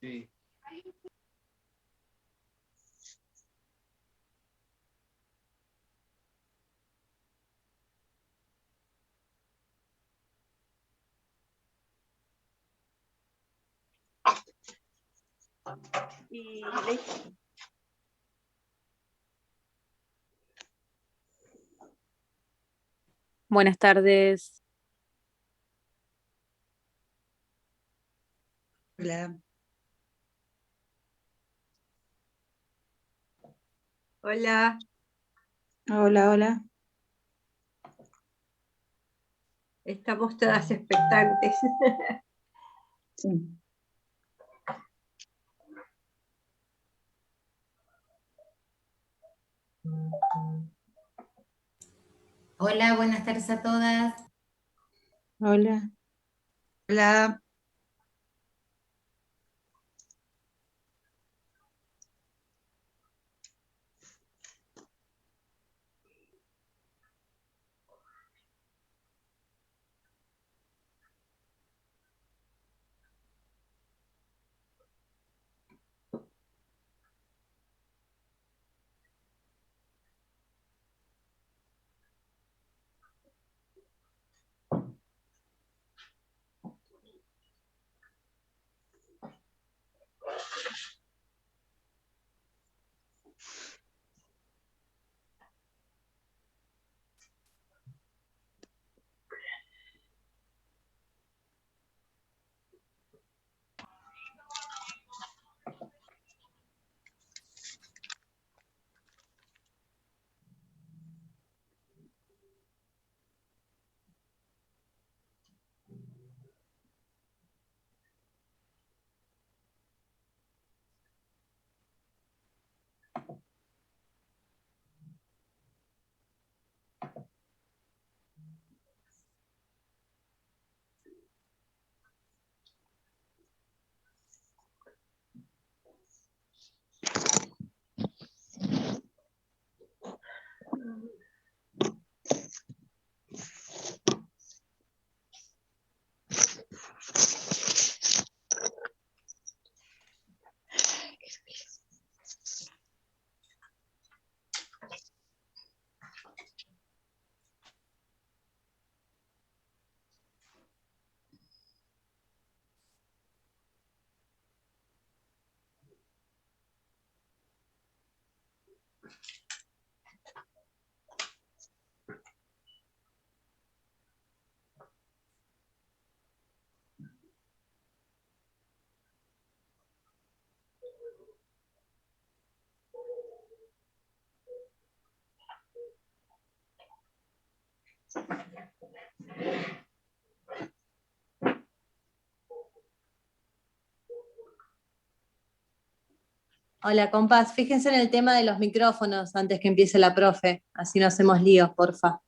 Sí. Y Buenas tardes. Hola. hola, Hola, hola. estamos todas expectantes. Sí. Hola, buenas tardes a todas. Hola. Hola. Hola, compás, fíjense en el tema de los micrófonos antes que empiece la profe, así no hacemos líos, porfa.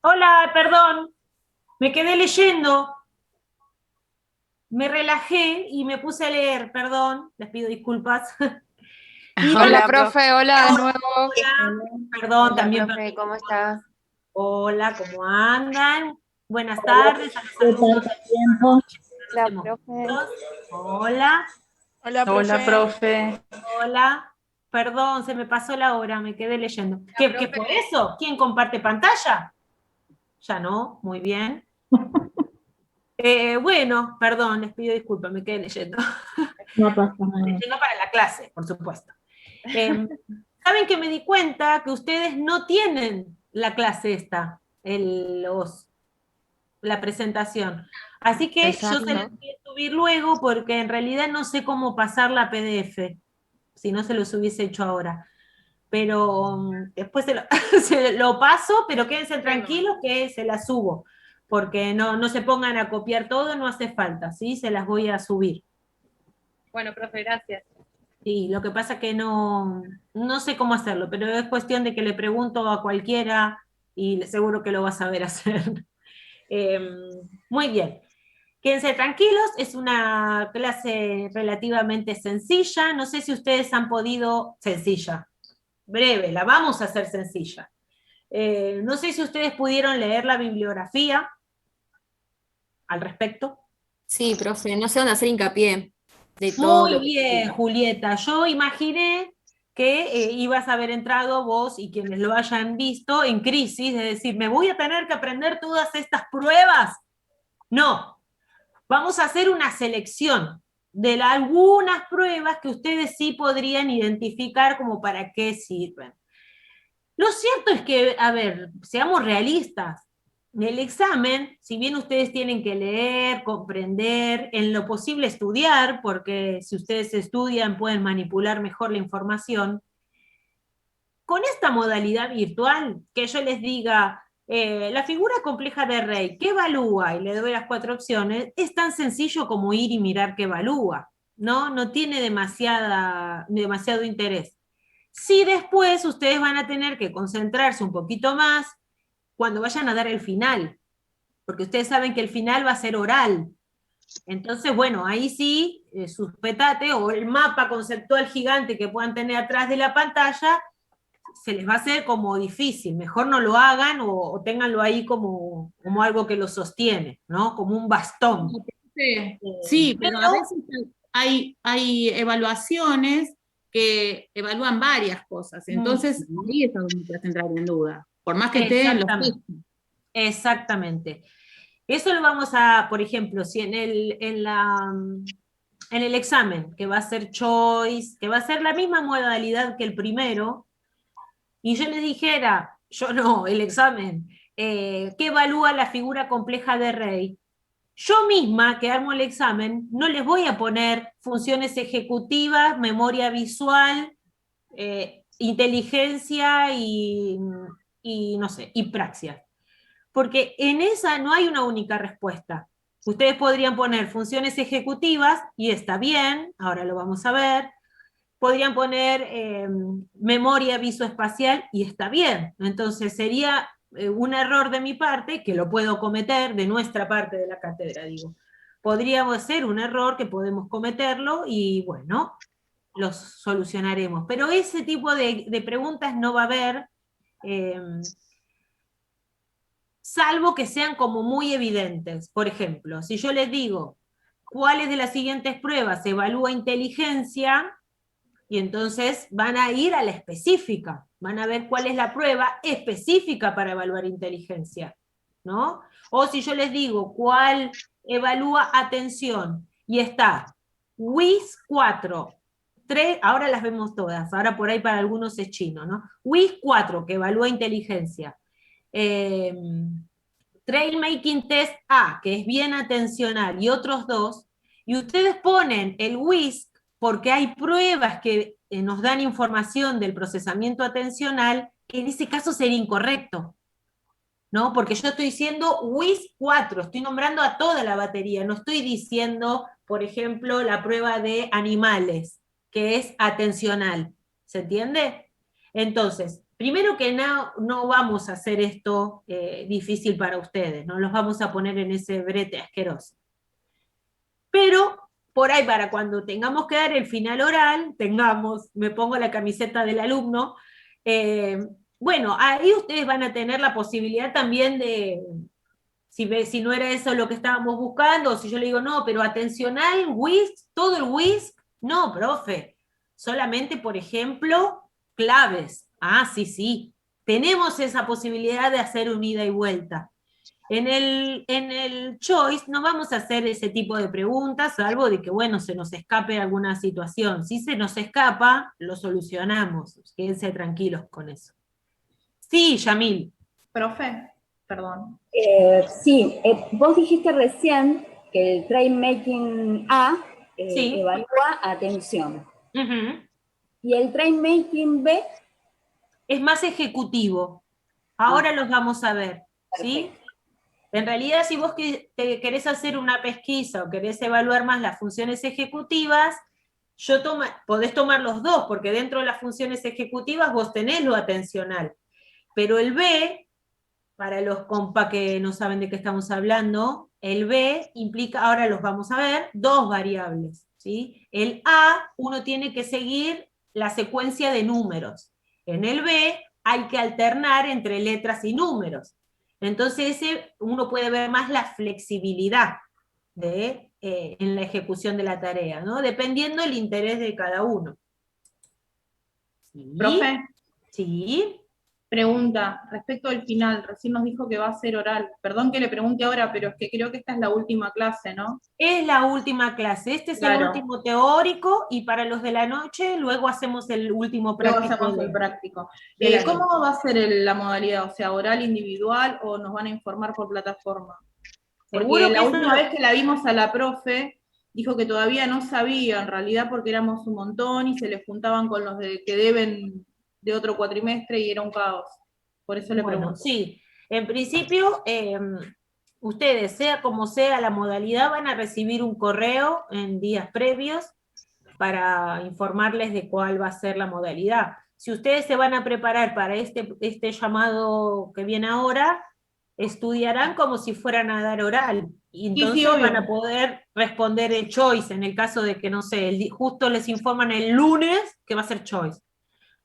Hola, perdón, me quedé leyendo. Me relajé y me puse a leer, perdón, les pido disculpas. Y Hola, bueno, profe, hola de nuevo. perdón, Hola, también. profe, ¿cómo está? Hola, ¿cómo andan? Buenas tardes a los alumnos. Hola, Hacemos profe. todos. Hola, Hola, Hola, profe. hola. Perdón, se me pasó la hora, me quedé leyendo. ¿Qué fue eso? ¿Quién comparte pantalla? Ya no, muy bien. Bueno, perdón, les pido disculpas, me quedé leyendo. No pasa nada. Leyendo para la clase, por supuesto. ¿Saben que me di cuenta que ustedes no tienen la clase esta, la presentación? Así que yo se las voy a subir luego porque en realidad no sé cómo pasar la PDF, si no se los hubiese hecho ahora. Pero después se lo paso, pero quédense tranquilos que se las subo, porque no se pongan a copiar todo, no hace falta, ¿sí? Se las voy a subir. Bueno, profe, gracias. Sí, lo que pasa es que no sé cómo hacerlo, pero es cuestión de que le pregunto a cualquiera y seguro que lo va a saber hacer. Muy bien. Quédense tranquilos, es una clase relativamente sencilla. No sé si ustedes han podido, sencilla, breve, la vamos a hacer sencilla. No sé si ustedes pudieron leer la bibliografía al respecto. Sí, profe, no sé dónde hacer hincapié de todo Muy lo que... bien, Julieta. Yo imaginé que ibas a haber entrado vos y quienes lo hayan visto en crisis, de decir, ¿me voy a tener que aprender todas estas pruebas? No, vamos a hacer una selección de algunas pruebas que ustedes sí podrían identificar como para qué sirven. Lo cierto es que, a ver, seamos realistas. El examen, si bien ustedes tienen que leer, comprender, en lo posible estudiar, porque si ustedes estudian pueden manipular mejor la información, con esta modalidad virtual, que yo les diga, la figura compleja de Rey, ¿qué evalúa? Y le doy las 4 opciones, es tan sencillo como ir y mirar qué evalúa, ¿no? No tiene demasiado interés. Si después ustedes van a tener que concentrarse un poquito más cuando vayan a dar el final, porque ustedes saben que el final va a ser oral. Entonces, bueno, ahí sí, suspetate, o el mapa conceptual gigante que puedan tener atrás de la pantalla, se les va a hacer como difícil. Mejor no lo hagan o ténganlo ahí como algo que lo sostiene, ¿no? Como un bastón. Sí, pero a veces hay evaluaciones que evalúan varias cosas, entonces ahí es donde te hacen entrar en duda, por más que esté en los Exactamente. textos. Exactamente. Eso lo vamos a, por ejemplo, si en el examen, que va a ser choice, que va a ser la misma modalidad que el primero, y yo les dijera, yo no, el examen, ¿qué evalúa la figura compleja de Rey? Yo misma, que armo el examen, no les voy a poner funciones ejecutivas, memoria visual, inteligencia y no sé, y praxia. Porque en esa no hay una única respuesta. Ustedes podrían poner funciones ejecutivas, y está bien, ahora lo vamos a ver. Podrían poner memoria visoespacial, y está bien. Entonces sería un error de mi parte, que lo puedo cometer, de nuestra parte de la cátedra, digo. Podríamos ser un error que podemos cometerlo, y bueno, los solucionaremos. Pero ese tipo de preguntas no va a haber, salvo que sean como muy evidentes. Por ejemplo, si yo les digo, ¿cuáles de las siguientes pruebas evalúa inteligencia? Y entonces van a ir a la específica, van a ver cuál es la prueba específica para evaluar inteligencia, ¿no? O si yo les digo, ¿cuál evalúa atención? Y está WIS 4, 3, ahora las vemos todas, ahora por ahí para algunos es chino, ¿no? WIS 4, que evalúa inteligencia. Trail Making Test A, que es bien atencional, y otros 2, y ustedes ponen el WISC porque hay pruebas que nos dan información del procesamiento atencional, que en ese caso sería incorrecto, ¿no? Porque yo estoy diciendo WISC 4, estoy nombrando a toda la batería, no estoy diciendo, por ejemplo, la prueba de animales, que es atencional, ¿se entiende? Entonces, primero que no vamos a hacer esto difícil para ustedes, no los vamos a poner en ese brete asqueroso. Pero por ahí para cuando tengamos que dar el final oral, me pongo la camiseta del alumno, bueno, ahí ustedes van a tener la posibilidad también de, si no era eso lo que estábamos buscando, o si yo le digo, no, pero atencional, WISC, todo el WISC, no, profe, solamente, por ejemplo, claves. Ah, sí, sí, tenemos esa posibilidad de hacer un ida y vuelta. En el choice no vamos a hacer ese tipo de preguntas, salvo de que, bueno, se nos escape alguna situación. Si se nos escapa, lo solucionamos. Quédense tranquilos con eso. Sí, Yamil. Profe, perdón. Sí, vos dijiste recién que el Trade Making A Sí. evalúa atención. Uh-huh. ¿Y el Trade Making B? Es más ejecutivo. Ahora los vamos a ver. ¿Sí? En realidad, si vos te querés hacer una pesquisa o querés evaluar más las funciones ejecutivas, podés tomar los dos, porque dentro de las funciones ejecutivas vos tenés lo atencional. Pero el B, para los compa que no saben de qué estamos hablando, el B implica, ahora los vamos a ver, dos variables. ¿Sí? El A, uno tiene que seguir la secuencia de números. En el B hay que alternar entre letras y números. Entonces uno puede ver más la flexibilidad en la ejecución de la tarea, ¿no? Dependiendo del interés de cada uno. ¿Sí? Profe. Sí. Pregunta, respecto al final, recién nos dijo que va a ser oral. Perdón que le pregunte ahora, pero es que creo que esta es la última clase, ¿no? Es la última clase, este es el último teórico, y para los de la noche, luego hacemos el último práctico. Luego hacemos el práctico. ¿Cómo va a ser la modalidad? O sea, ¿oral individual o nos van a informar por plataforma? Porque la última vez que la vimos a la profe, dijo que todavía no sabía, en realidad, porque éramos un montón y se le juntaban con los que deben de otro cuatrimestre y era un caos. Por eso le pregunto. Sí, en principio, ustedes, sea como sea la modalidad, van a recibir un correo en días previos para informarles de cuál va a ser la modalidad. Si ustedes se van a preparar para este llamado que viene ahora, estudiarán como si fueran a dar oral, y entonces sí, van a poder responder el choice, en el caso de que, no sé, justo les informan el lunes que va a ser choice.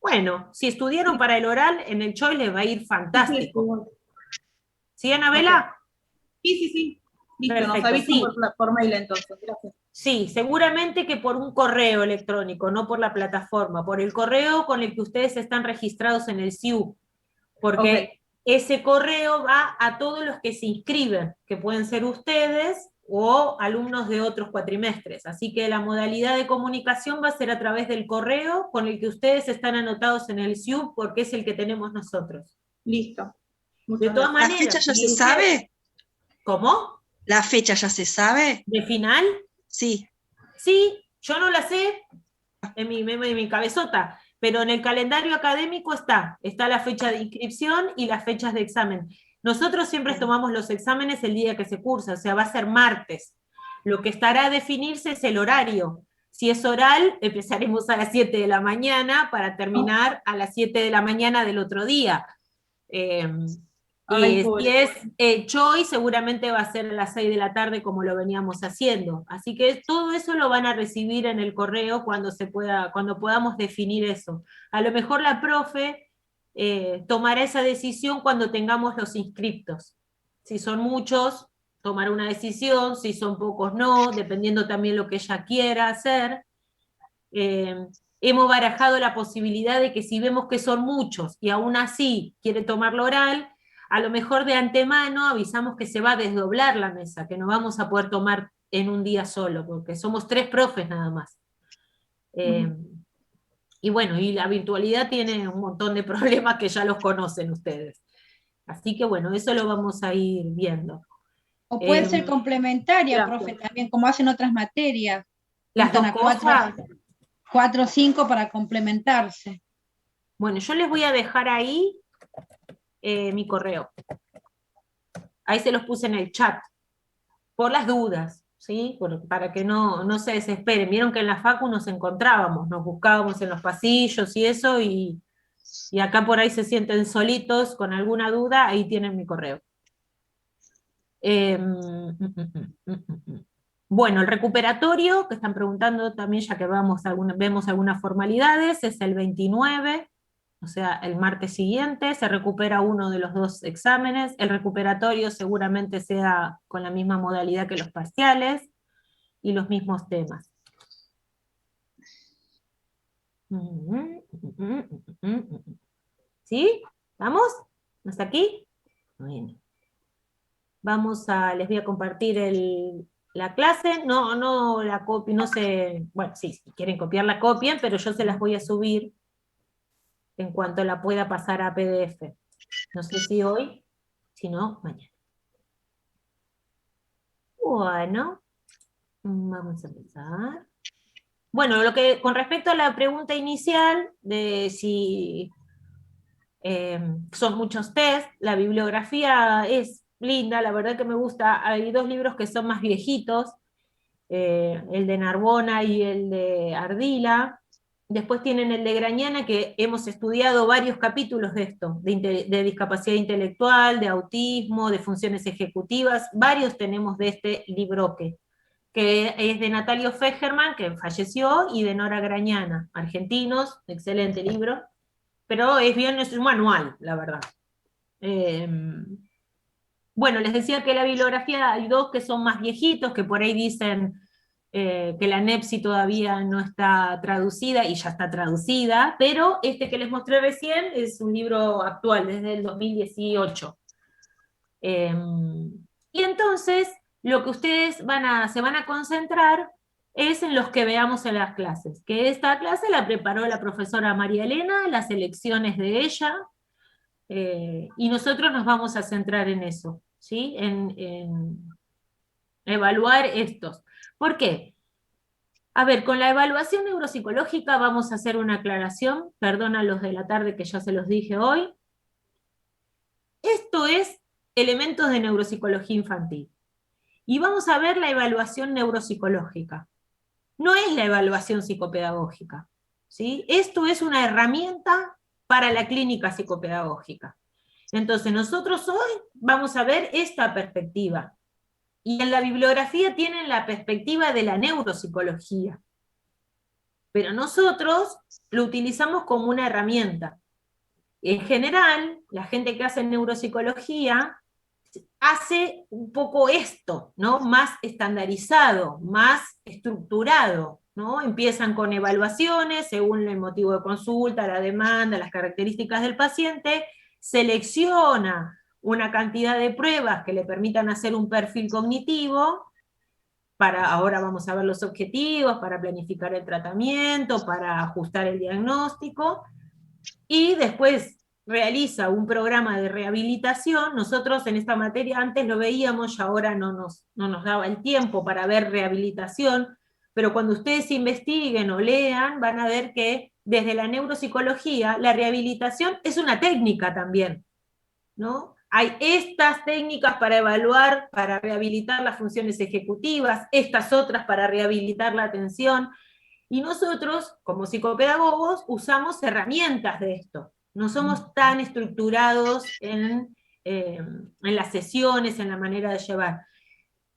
Bueno, si estudiaron para el oral, en el choice les va a ir fantástico. ¿Sí, Anabela? Sí. Listo, nos avisan por mail entonces, gracias. Sí, seguramente que por un correo electrónico, no por la plataforma, por el correo con el que ustedes están registrados en el SIU, porque ese correo va a todos los que se inscriben, que pueden ser ustedes o alumnos de otros cuatrimestres. Así que la modalidad de comunicación va a ser a través del correo con el que ustedes están anotados en el SIU, porque es el que tenemos nosotros. Listo. De todas maneras, ¿La fecha ya se sabe? ¿Cómo? ¿La fecha ya se sabe? ¿De final? Sí. Sí, yo no la sé en mi cabezota, pero en el calendario académico está la fecha de inscripción y las fechas de examen. Nosotros siempre tomamos los exámenes el día que se cursa, o sea, va a ser martes. Lo que estará a definirse es el horario. Si es oral, empezaremos a las 7 de la mañana para terminar a las 7 de la mañana del otro día. Si es choice, seguramente va a ser a las 6 de la tarde como lo veníamos haciendo. Así que todo eso lo van a recibir en el correo cuando podamos definir eso. A lo mejor la profe tomará esa decisión cuando tengamos los inscriptos. Si son muchos, tomará una decisión, si son pocos no, dependiendo también lo que ella quiera hacer. Hemos barajado la posibilidad de que si vemos que son muchos y aún así quiere tomarlo oral, a lo mejor de antemano avisamos que se va a desdoblar la mesa, que no vamos a poder tomar en un día solo, porque somos 3 profes nada más. Y bueno, y la virtualidad tiene un montón de problemas que ya los conocen ustedes. Así que bueno, eso lo vamos a ir viendo. O puede ser complementaria, profe, también, como hacen otras materias. Las dos cosas. 4 o 5 para complementarse. Bueno, yo les voy a dejar ahí mi correo. Ahí se los puse en el chat, por las dudas, ¿sí? Para que no se desesperen. Vieron que en la facu nos encontrábamos, nos buscábamos en los pasillos y eso, y Y acá por ahí se sienten solitos con alguna duda, ahí tienen mi correo. Bueno, el recuperatorio, que están preguntando también, ya que vemos algunas formalidades, es el 29, o sea, el martes siguiente, se recupera uno de los 2 exámenes. El recuperatorio seguramente sea con la misma modalidad que los parciales y los mismos temas. ¿Sí? ¿Vamos? ¿Hasta aquí? Bueno. Les voy a compartir la clase, no la copien, no sé, bueno, sí, si quieren copiar la copien, pero yo se las voy a subir en cuanto la pueda pasar a PDF. No sé si hoy, si no, mañana. Bueno, vamos a empezar. Bueno, con respecto a la pregunta inicial de si son muchos test, la bibliografía es linda, la verdad que me gusta. Hay 2 libros que son más viejitos, el de Narbona y el de Ardila. Después tienen el de Grañana, que hemos estudiado varios capítulos de esto, de discapacidad intelectual, de autismo, de funciones ejecutivas, varios tenemos de este libroque, que es de Natalio Fegerman, que falleció, y de Nora Grañana, argentinos, excelente libro, pero es un manual, la verdad. Bueno, les decía que la bibliografía hay 2 que son más viejitos, que por ahí dicen que la NEPSI todavía no está traducida, y ya está traducida, pero este que les mostré recién es un libro actual, desde el 2018. Y entonces, lo que ustedes se van a concentrar es en los que veamos en las clases, que esta clase la preparó la profesora María Elena, las elecciones de ella, y nosotros nos vamos a centrar en eso, ¿sí? En evaluar estos. ¿Por qué? A ver, con la evaluación neuropsicológica vamos a hacer una aclaración, perdón a los de la tarde que ya se los dije hoy. Esto es elementos de neuropsicología infantil. Y vamos a ver la evaluación neuropsicológica. No es la evaluación psicopedagógica, ¿sí? Esto es una herramienta para la clínica psicopedagógica. Entonces nosotros hoy vamos a ver esta perspectiva. Y en la bibliografía tienen la perspectiva de la neuropsicología. Pero nosotros lo utilizamos como una herramienta. En general, la gente que hace neuropsicología hace un poco esto, ¿no? Más estandarizado, más estructurado, ¿no? Empiezan con evaluaciones según el motivo de consulta, la demanda, las características del paciente, selecciona una cantidad de pruebas que le permitan hacer un perfil cognitivo. Ahora vamos a ver los objetivos, para planificar el tratamiento, para ajustar el diagnóstico, y después realiza un programa de rehabilitación. Nosotros en esta materia antes lo veíamos, y ahora no nos daba el tiempo para ver rehabilitación, pero cuando ustedes investiguen o lean, van a ver que desde la neuropsicología, la rehabilitación es una técnica también, ¿no? Hay estas técnicas para evaluar, para rehabilitar las funciones ejecutivas, estas otras para rehabilitar la atención, y nosotros, como psicopedagogos, usamos herramientas de esto. No somos tan estructurados en las sesiones, en la manera de llevar.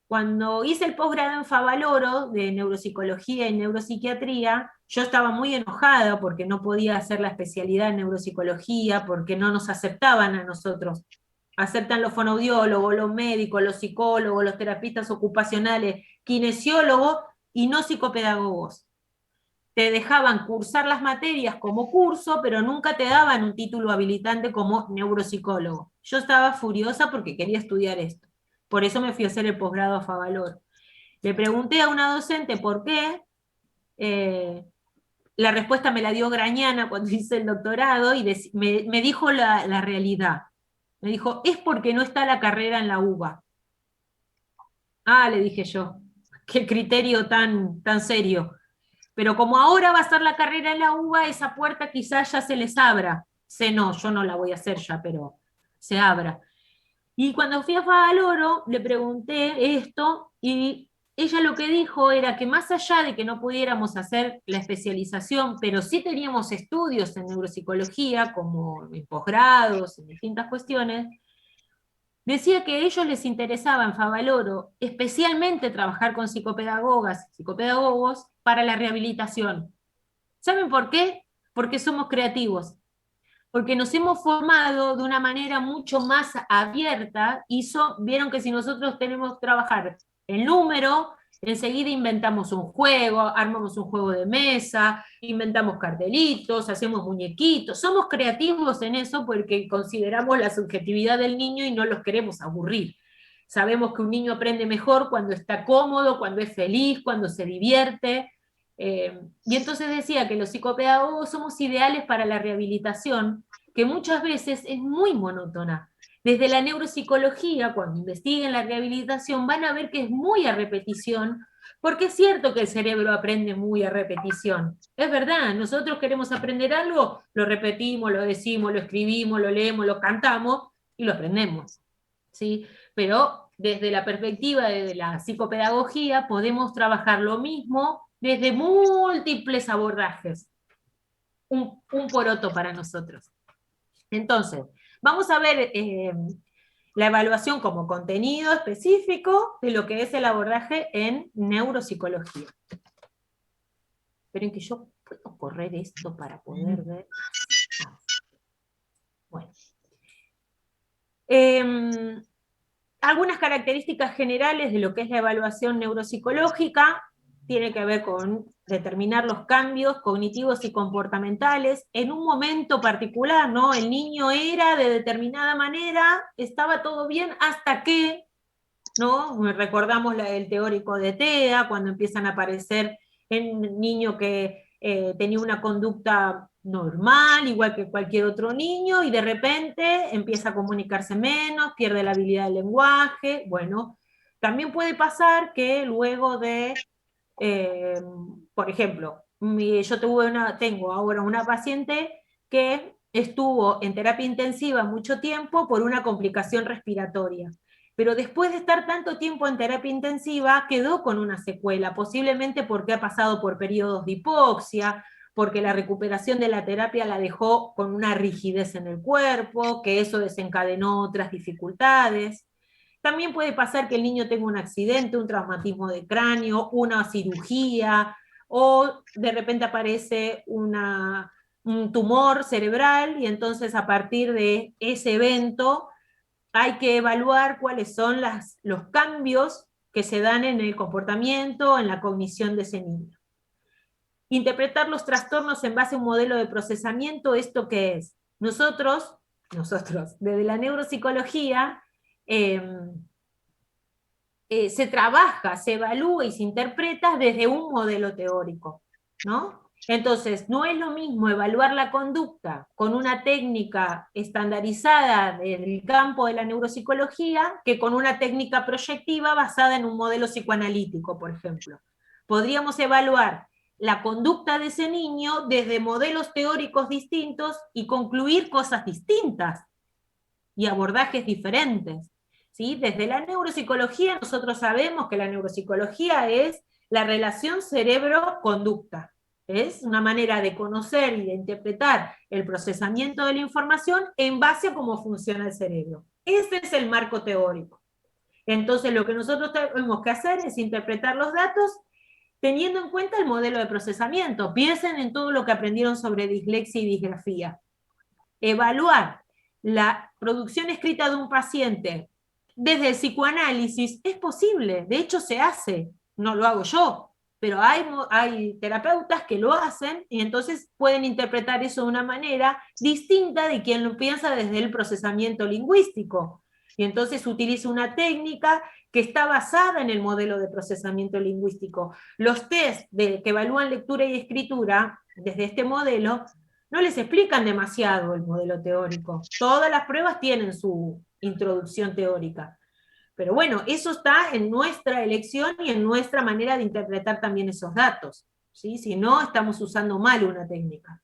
Cuando hice el posgrado en Favaloro, de neuropsicología y neuropsiquiatría, yo estaba muy enojada porque no podía hacer la especialidad en neuropsicología, porque no nos aceptaban a nosotros. Aceptan los fonoaudiólogos, los médicos, los psicólogos, los terapistas ocupacionales, kinesiólogos y no psicopedagogos. Te dejaban cursar las materias como curso, pero nunca te daban un título habilitante como neuropsicólogo. Yo estaba furiosa porque quería estudiar esto. Por eso me fui a hacer el posgrado a Favaloro. Le pregunté a una docente por qué. La respuesta me la dio Grañana cuando hice el doctorado, y me dijo la realidad. Me dijo, es porque no está la carrera en la UBA. Ah, le dije yo, qué criterio tan serio. Pero como ahora va a ser la carrera en la UBA, esa puerta quizás ya se les abra. No, yo no la voy a hacer ya, pero se abra. Y cuando fui a Favaloro, le pregunté esto, y ella lo que dijo era que más allá de que no pudiéramos hacer la especialización, pero sí teníamos estudios en neuropsicología, como en posgrados, en distintas cuestiones, decía que a ellos les interesaba en Favaloro especialmente trabajar con psicopedagogas, psicopedagogos para la rehabilitación. ¿Saben por qué? Porque somos creativos, porque nos hemos formado de una manera mucho más abierta, y vieron que si nosotros tenemos que trabajar el número, enseguida inventamos un juego, armamos un juego de mesa, inventamos cartelitos, hacemos muñequitos, somos creativos en eso porque consideramos la subjetividad del niño y no los queremos aburrir. Sabemos que un niño aprende mejor cuando está cómodo, cuando es feliz, cuando se divierte. Y entonces decía que los psicopedagogos somos ideales para la rehabilitación, que muchas veces es muy monótona. Desde la neuropsicología, cuando investiguen la rehabilitación, van a ver que es muy a repetición, porque es cierto que el cerebro aprende muy a repetición. Es verdad, nosotros queremos aprender algo, lo repetimos, lo decimos, lo escribimos, lo leemos, lo cantamos y lo aprendemos, ¿sí? Pero desde la perspectiva de la psicopedagogía podemos trabajar lo mismo desde múltiples abordajes. Un poroto para nosotros. Entonces, vamos a ver la evaluación como contenido específico de lo que es el abordaje en neuropsicología. Esperen que yo puedo correr esto para poder ver. Bueno. Algunas características generales de lo que es la evaluación neuropsicológica tiene que ver con determinar los cambios cognitivos y comportamentales en un momento particular, ¿no? El niño era de determinada manera, estaba todo bien hasta que, ¿no? Recordamos el teórico de TEA, cuando empiezan a aparecer en un niño que tenía una conducta normal, igual que cualquier otro niño, y de repente empieza a comunicarse menos, pierde la habilidad del lenguaje. Bueno, también puede pasar que luego de por ejemplo, yo tengo ahora una paciente que estuvo en terapia intensiva mucho tiempo por una complicación respiratoria, pero después de estar tanto tiempo en terapia intensiva quedó con una secuela, posiblemente porque ha pasado por periodos de hipoxia, porque la recuperación de la terapia la dejó con una rigidez en el cuerpo, que eso desencadenó otras dificultades. También puede pasar que el niño tenga un accidente, un traumatismo de cráneo, una cirugía, o de repente aparece un tumor cerebral, y entonces a partir de ese evento hay que evaluar cuáles son los cambios que se dan en el comportamiento, en la cognición de ese niño. Interpretar los trastornos en base a un modelo de procesamiento, ¿esto qué es? Nosotros, desde la neuropsicología, se trabaja, se evalúa y se interpreta desde un modelo teórico, ¿no? Entonces, no es lo mismo evaluar la conducta con una técnica estandarizada del campo de la neuropsicología que con una técnica proyectiva basada en un modelo psicoanalítico, por ejemplo. Podríamos evaluar la conducta de ese niño desde modelos teóricos distintos y concluir cosas distintas y abordajes diferentes. ¿Sí? Desde la neuropsicología nosotros sabemos que la neuropsicología es la relación cerebro-conducta. Es una manera de conocer y de interpretar el procesamiento de la información en base a cómo funciona el cerebro. Ese es el marco teórico. Entonces lo que nosotros tenemos que hacer es interpretar los datos teniendo en cuenta el modelo de procesamiento. Piensen en todo lo que aprendieron sobre dislexia y disgrafía. Evaluar la producción escrita de un paciente desde el psicoanálisis es posible, de hecho se hace, no lo hago yo, pero hay terapeutas que lo hacen y entonces pueden interpretar eso de una manera distinta de quien lo piensa desde el procesamiento lingüístico. Y entonces utiliza una técnica que está basada en el modelo de procesamiento lingüístico. Los test que evalúan lectura y escritura desde este modelo no les explican demasiado el modelo teórico. Todas las pruebas tienen su introducción teórica. Pero bueno, eso está en nuestra elección y en nuestra manera de interpretar también esos datos, ¿sí? Si no, estamos usando mal una técnica.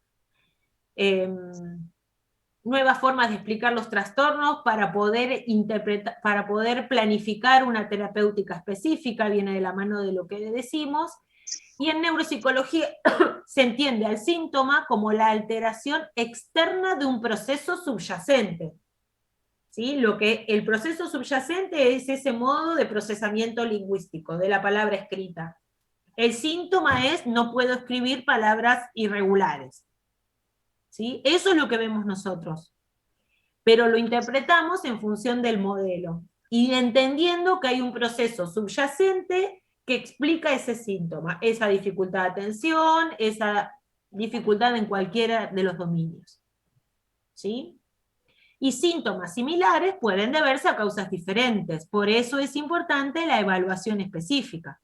nuevas formas de explicar los trastornos para poder interpretar, para poder planificar una terapéutica específica, viene de la mano de lo que decimos, y en neuropsicología se entiende al síntoma como la alteración externa de un proceso subyacente. ¿Sí? El proceso subyacente es ese modo de procesamiento lingüístico de la palabra escrita. El síntoma es no puedo escribir palabras irregulares. ¿Sí? Eso es lo que vemos nosotros. Pero lo interpretamos en función del modelo, y entendiendo que hay un proceso subyacente que explica ese síntoma, esa dificultad de atención, esa dificultad en cualquiera de los dominios. ¿Sí? Y síntomas similares pueden deberse a causas diferentes, por eso es importante la evaluación específica,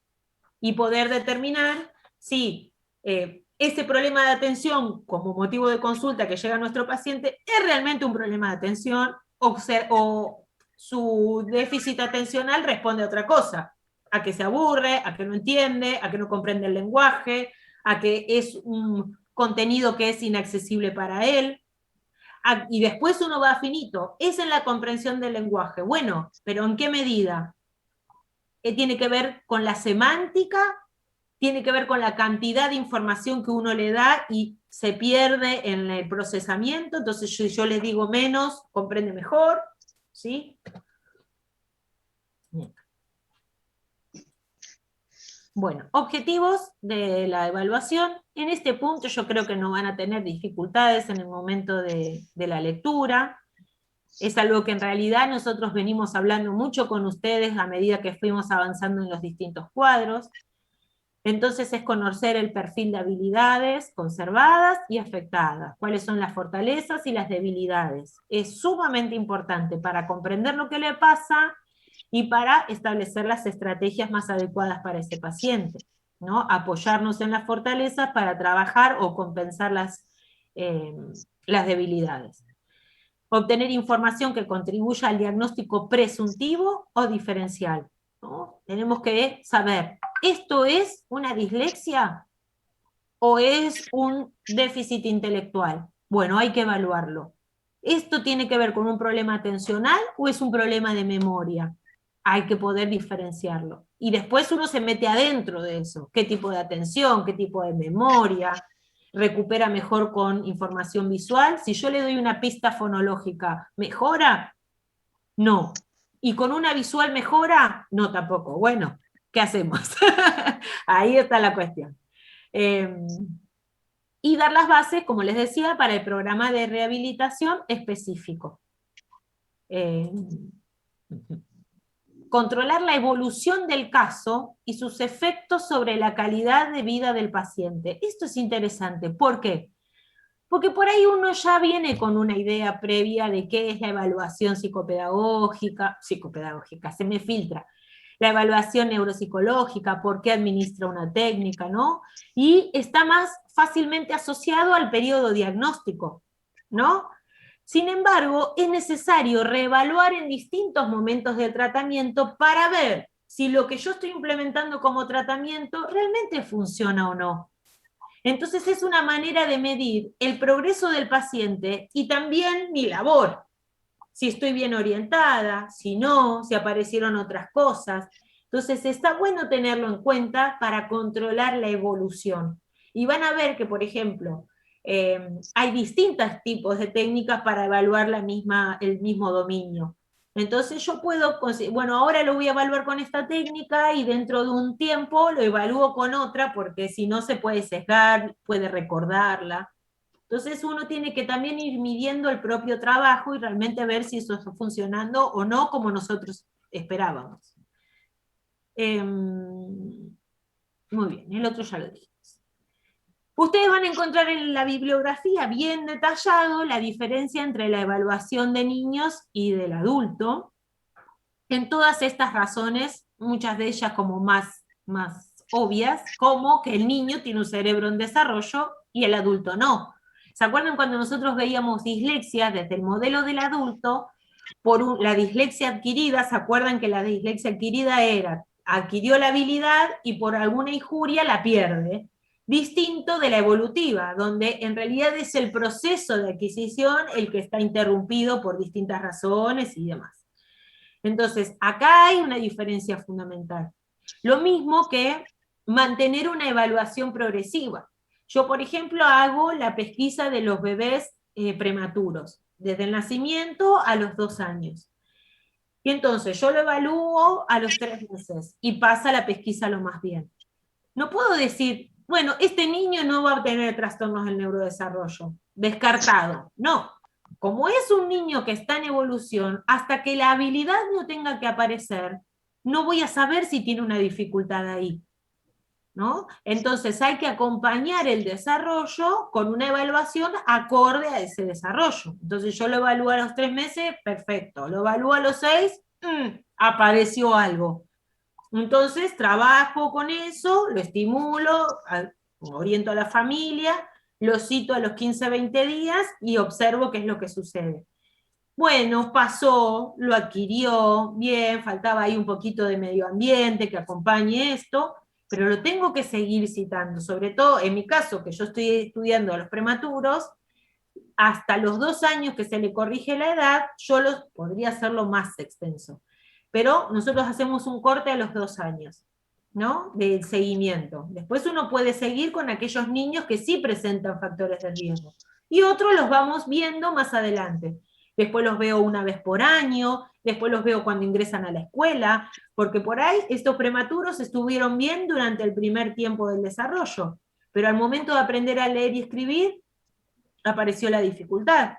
y poder determinar si ese problema de atención como motivo de consulta que llega a nuestro paciente es realmente un problema de atención o su déficit atencional responde a otra cosa, a que se aburre, a que no entiende, a que no comprende el lenguaje, a que es un contenido que es inaccesible para él. Y después uno va finito, es en la comprensión del lenguaje. Bueno, pero ¿en qué medida? Tiene que ver con la semántica, tiene que ver con la cantidad de información que uno le da y se pierde en el procesamiento, entonces yo le digo menos, comprende mejor, ¿sí? Bien. Bueno, objetivos de la evaluación. En este punto yo creo que no van a tener dificultades en el momento de la lectura. Es algo que en realidad nosotros venimos hablando mucho con ustedes a medida que fuimos avanzando en los distintos cuadros. Entonces es conocer el perfil de habilidades conservadas y afectadas, cuáles son las fortalezas y las debilidades. Es sumamente importante para comprender lo que le pasa y para establecer las estrategias más adecuadas para ese paciente, ¿no? Apoyarnos en las fortalezas para trabajar o compensar las debilidades. Obtener información que contribuya al diagnóstico presuntivo o diferencial, ¿no? Tenemos que saber, ¿esto es una dislexia o es un déficit intelectual? Bueno, hay que evaluarlo. ¿Esto tiene que ver con un problema atencional o es un problema de memoria? Hay que poder diferenciarlo. Y después uno se mete adentro de eso. ¿Qué tipo de atención? ¿Qué tipo de memoria? ¿Recupera mejor con información visual? Si yo le doy una pista fonológica, ¿mejora? No. ¿Y con una visual mejora? No, tampoco. Bueno, ¿qué hacemos? Ahí está la cuestión. Y dar las bases, como les decía, para el programa de rehabilitación específico. Controlar la evolución del caso y sus efectos sobre la calidad de vida del paciente. Esto es interesante. ¿Por qué? Porque por ahí uno ya viene con una idea previa de qué es la evaluación psicopedagógica, se me filtra, la evaluación neuropsicológica, por qué administra una técnica, ¿no? Y está más fácilmente asociado al periodo diagnóstico, ¿no? Sin embargo, es necesario reevaluar en distintos momentos del tratamiento para ver si lo que yo estoy implementando como tratamiento realmente funciona o no. Entonces es una manera de medir el progreso del paciente y también mi labor. Si estoy bien orientada, si no, si aparecieron otras cosas. Entonces está bueno tenerlo en cuenta para controlar la evolución. Y van a ver que, por ejemplo, hay distintos tipos de técnicas para evaluar el mismo dominio. Entonces yo puedo, bueno, ahora lo voy a evaluar con esta técnica y dentro de un tiempo lo evalúo con otra, porque si no se puede sesgar, puede recordarla. Entonces uno tiene que también ir midiendo el propio trabajo y realmente ver si eso está funcionando o no como nosotros esperábamos. Muy bien, el otro ya lo dije. Ustedes van a encontrar en la bibliografía bien detallado la diferencia entre la evaluación de niños y del adulto, en todas estas razones, muchas de ellas como más obvias, como que el niño tiene un cerebro en desarrollo y el adulto no. ¿Se acuerdan cuando nosotros veíamos dislexia desde el modelo del adulto? Por la dislexia adquirida, ¿se acuerdan que la dislexia adquirida adquirió la habilidad y por alguna injuria la pierde? distinto de la evolutiva, donde en realidad es el proceso de adquisición el que está interrumpido por distintas razones y demás. Entonces, acá hay una diferencia fundamental. Lo mismo que mantener una evaluación progresiva. Yo, por ejemplo, hago la pesquisa de los bebés prematuros, desde el nacimiento a los 2 años. Y entonces yo lo evalúo a los 3 meses y pasa la pesquisa lo más bien. No puedo decir, bueno, este niño no va a tener trastornos del neurodesarrollo, descartado. No, como es un niño que está en evolución, hasta que la habilidad no tenga que aparecer, no voy a saber si tiene una dificultad ahí, ¿no? Entonces hay que acompañar el desarrollo con una evaluación acorde a ese desarrollo. Entonces yo lo evalúo a los 3 meses, perfecto. Lo evalúo a los 6, apareció algo. Entonces trabajo con eso, lo estimulo, oriento a la familia, lo cito a los 15, 20 días y observo qué es lo que sucede. Bueno, pasó, lo adquirió, bien, faltaba ahí un poquito de medio ambiente que acompañe esto, pero lo tengo que seguir citando, sobre todo en mi caso, que yo estoy estudiando a los prematuros, hasta los 2 años que se le corrige la edad, yo podría hacerlo más extenso. Pero nosotros hacemos un corte a los 2 años, ¿no? Del seguimiento. Después uno puede seguir con aquellos niños que sí presentan factores de riesgo. Y otros los vamos viendo más adelante. Después los veo una vez por año, después los veo cuando ingresan a la escuela, porque por ahí estos prematuros estuvieron bien durante el primer tiempo del desarrollo, pero al momento de aprender a leer y escribir, apareció la dificultad.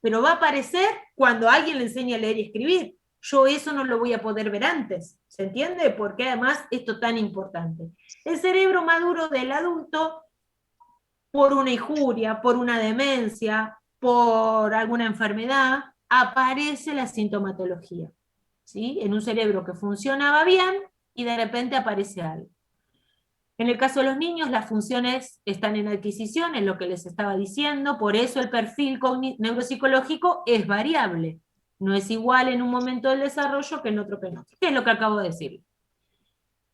Pero va a aparecer cuando alguien le enseñe a leer y escribir. Yo eso no lo voy a poder ver antes, ¿se entiende? Porque además esto es tan importante. El cerebro maduro del adulto, por una injuria, por una demencia, por alguna enfermedad, aparece la sintomatología, ¿sí? En un cerebro que funcionaba bien y de repente aparece algo. En el caso de los niños, las funciones están en adquisición, es lo que les estaba diciendo, por eso el perfil neuropsicológico es variable. No es igual en un momento del desarrollo que en otro que en otro. ¿Qué es lo que acabo de decir?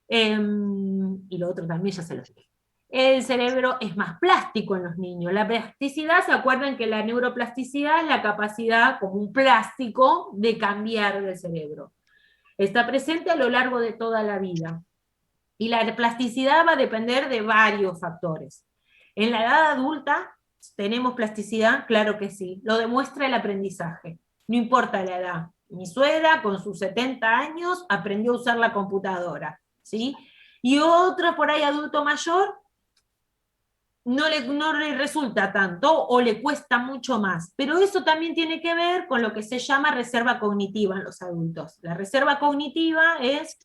Y lo otro también ya se lo dije. El cerebro es más plástico en los niños. La plasticidad, ¿se acuerdan que la neuroplasticidad es la capacidad como un plástico de cambiar del cerebro? Está presente a lo largo de toda la vida. Y la plasticidad va a depender de varios factores. En la edad adulta, ¿tenemos plasticidad? Claro que sí. Lo demuestra el aprendizaje. No importa la edad. Mi suegra, con sus 70 años, aprendió a usar la computadora, ¿sí? Y otro por ahí adulto mayor, no le resulta tanto o le cuesta mucho más. Pero eso también tiene que ver con lo que se llama reserva cognitiva en los adultos. La reserva cognitiva es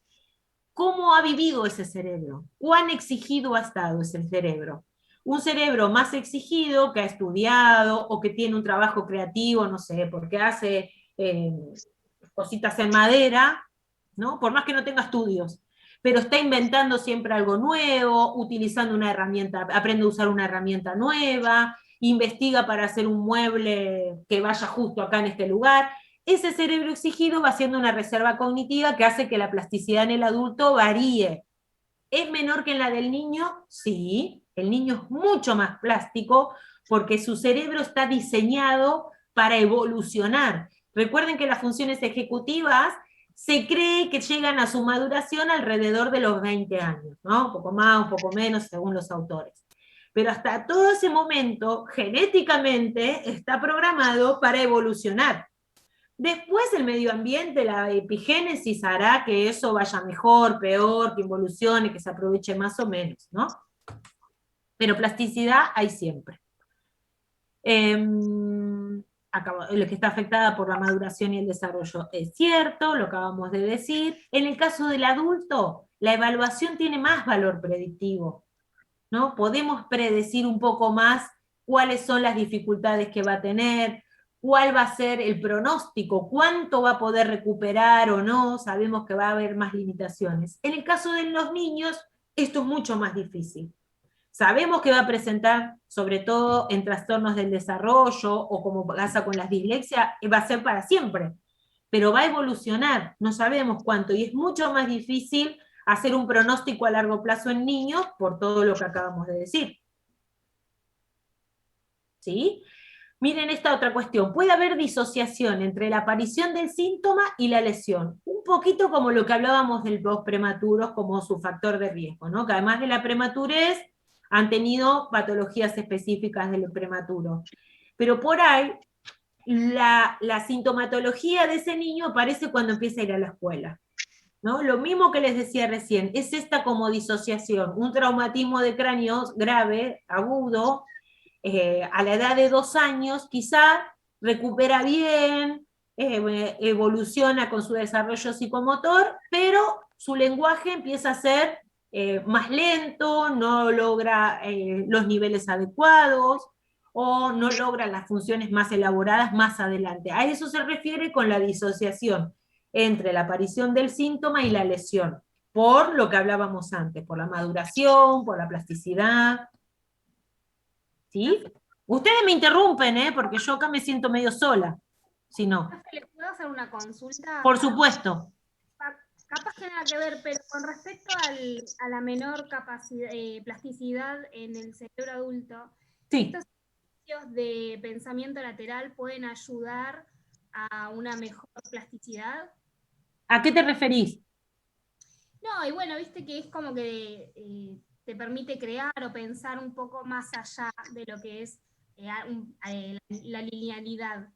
cómo ha vivido ese cerebro, cuán exigido ha estado ese cerebro. Un cerebro más exigido, que ha estudiado o que tiene un trabajo creativo, no sé, porque hace cositas en madera, ¿no? Por más que no tenga estudios, pero está inventando siempre algo nuevo, utilizando una herramienta, aprende a usar una herramienta nueva, investiga para hacer un mueble que vaya justo acá en este lugar. Ese cerebro exigido va haciendo una reserva cognitiva que hace que la plasticidad en el adulto varíe. ¿Es menor que en la del niño? Sí, el niño es mucho más plástico porque su cerebro está diseñado para evolucionar. Recuerden que las funciones ejecutivas se cree que llegan a su maduración alrededor de los 20 años, ¿no? Un poco más, un poco menos, según los autores. Pero hasta todo ese momento, genéticamente, está programado para evolucionar. Después el medio ambiente, la epigénesis hará que eso vaya mejor, peor, que evolucione, que se aproveche más o menos, ¿no? Pero plasticidad hay siempre. Lo que está afectada por la maduración y el desarrollo es cierto, lo acabamos de decir. En el caso del adulto, la evaluación tiene más valor predictivo, ¿no? Podemos predecir un poco más cuáles son las dificultades que va a tener, cuál va a ser el pronóstico, cuánto va a poder recuperar o no, sabemos que va a haber más limitaciones. En el caso de los niños, esto es mucho más difícil. Sabemos que va a presentar, sobre todo en trastornos del desarrollo, o como pasa con las dislexias, va a ser para siempre, pero va a evolucionar, no sabemos cuánto, y es mucho más difícil hacer un pronóstico a largo plazo en niños por todo lo que acabamos de decir. ¿Sí? Miren esta otra cuestión. Puede haber disociación entre la aparición del síntoma y la lesión. Un poquito como lo que hablábamos de los prematuros como su factor de riesgo, ¿no? Que además de la prematurez han tenido patologías específicas del prematuro. Pero por ahí, la sintomatología de ese niño aparece cuando empieza a ir a la escuela, ¿no? Lo mismo que les decía recién, es esta como disociación, un traumatismo de cráneo grave, agudo, a la edad de 2 años, quizá recupera bien, evoluciona con su desarrollo psicomotor, pero su lenguaje empieza a ser más lento, no logra los niveles adecuados, o no logra las funciones más elaboradas más adelante. A eso se refiere con la disociación entre la aparición del síntoma y la lesión, por lo que hablábamos antes, por la maduración, por la plasticidad. ¿Sí? Ustedes me interrumpen, porque yo acá me siento medio sola. Si no. ¿Le puedo hacer una consulta? Por supuesto. Capaz que nada que ver, pero con respecto a la menor capacidad, plasticidad en el cerebro adulto, sí. ¿Estos ejercicios de pensamiento lateral pueden ayudar a una mejor plasticidad? ¿A qué te referís? No, y bueno, viste que es como que te permite crear o pensar un poco más allá de lo que es la linealidad.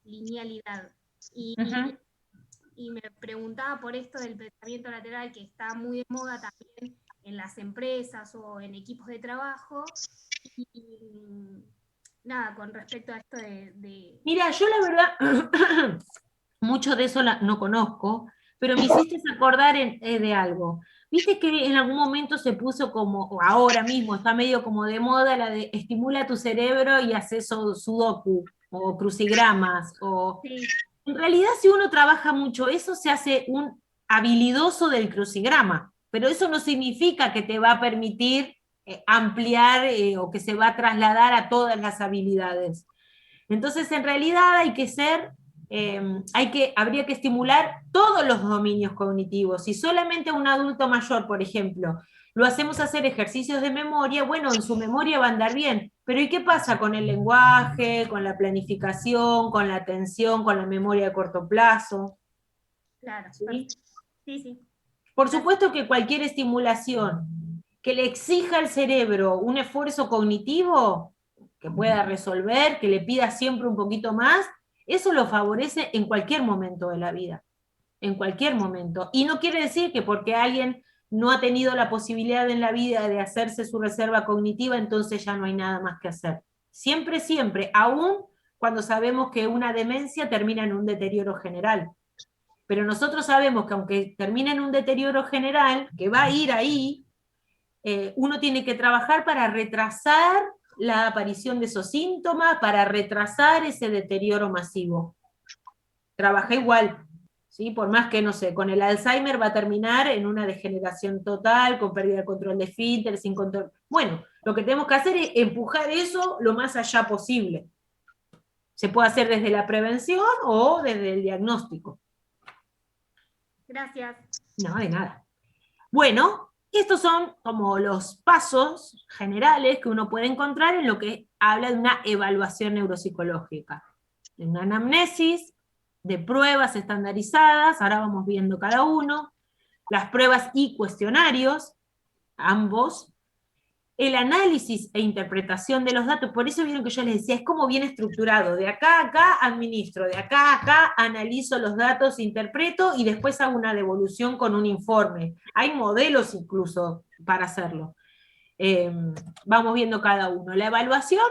Y me preguntaba por esto del pensamiento lateral, que está muy de moda también en las empresas o en equipos de trabajo. Y nada, con respecto a esto de... Mira, yo la verdad, mucho de eso no conozco, pero me hiciste acordar de algo. Viste que en algún momento se puso como, o ahora mismo está medio como de moda, la de estimula tu cerebro y haces sudoku, o crucigramas, o... Sí. En realidad, si uno trabaja mucho eso, se hace un habilidoso del crucigrama, pero eso no significa que te va a permitir ampliar o que se va a trasladar a todas las habilidades. Entonces, en realidad hay que ser, habría que estimular todos los dominios cognitivos. Si solamente a un adulto mayor, por ejemplo, lo hacemos hacer ejercicios de memoria, bueno, en su memoria va a andar bien, pero ¿y qué pasa con el lenguaje, con la planificación, con la atención, con la memoria de corto plazo? Claro, ¿sí? Sí. Por supuesto que cualquier estimulación que le exija al cerebro un esfuerzo cognitivo, que pueda resolver, que le pida siempre un poquito más, eso lo favorece en cualquier momento de la vida, en cualquier momento. Y no quiere decir que porque alguien no ha tenido la posibilidad en la vida de hacerse su reserva cognitiva, entonces ya no hay nada más que hacer. Siempre, siempre, aún cuando sabemos que una demencia termina en un deterioro general. Pero nosotros sabemos que aunque termine en un deterioro general, que va a ir ahí, uno tiene que trabajar para retrasar la aparición de esos síntomas, para retrasar ese deterioro masivo. Trabaja igual, ¿sí? Por más que, no sé, con el Alzheimer va a terminar en una degeneración total, con pérdida de control de esfínter, sin control. Bueno, lo que tenemos que hacer es empujar eso lo más allá posible. Se puede hacer desde la prevención o desde el diagnóstico. Gracias. No, de nada. Bueno, estos son como los pasos generales que uno puede encontrar en lo que habla de una evaluación neuropsicológica. De una anamnesis, de pruebas estandarizadas, ahora vamos viendo cada uno, las pruebas y cuestionarios, ambos, el análisis e interpretación de los datos, por eso vieron que yo les decía, es como bien estructurado, de acá a acá administro, de acá a acá analizo los datos, interpreto y después hago una devolución con un informe. Hay modelos incluso para hacerlo. Vamos viendo cada uno. La evaluación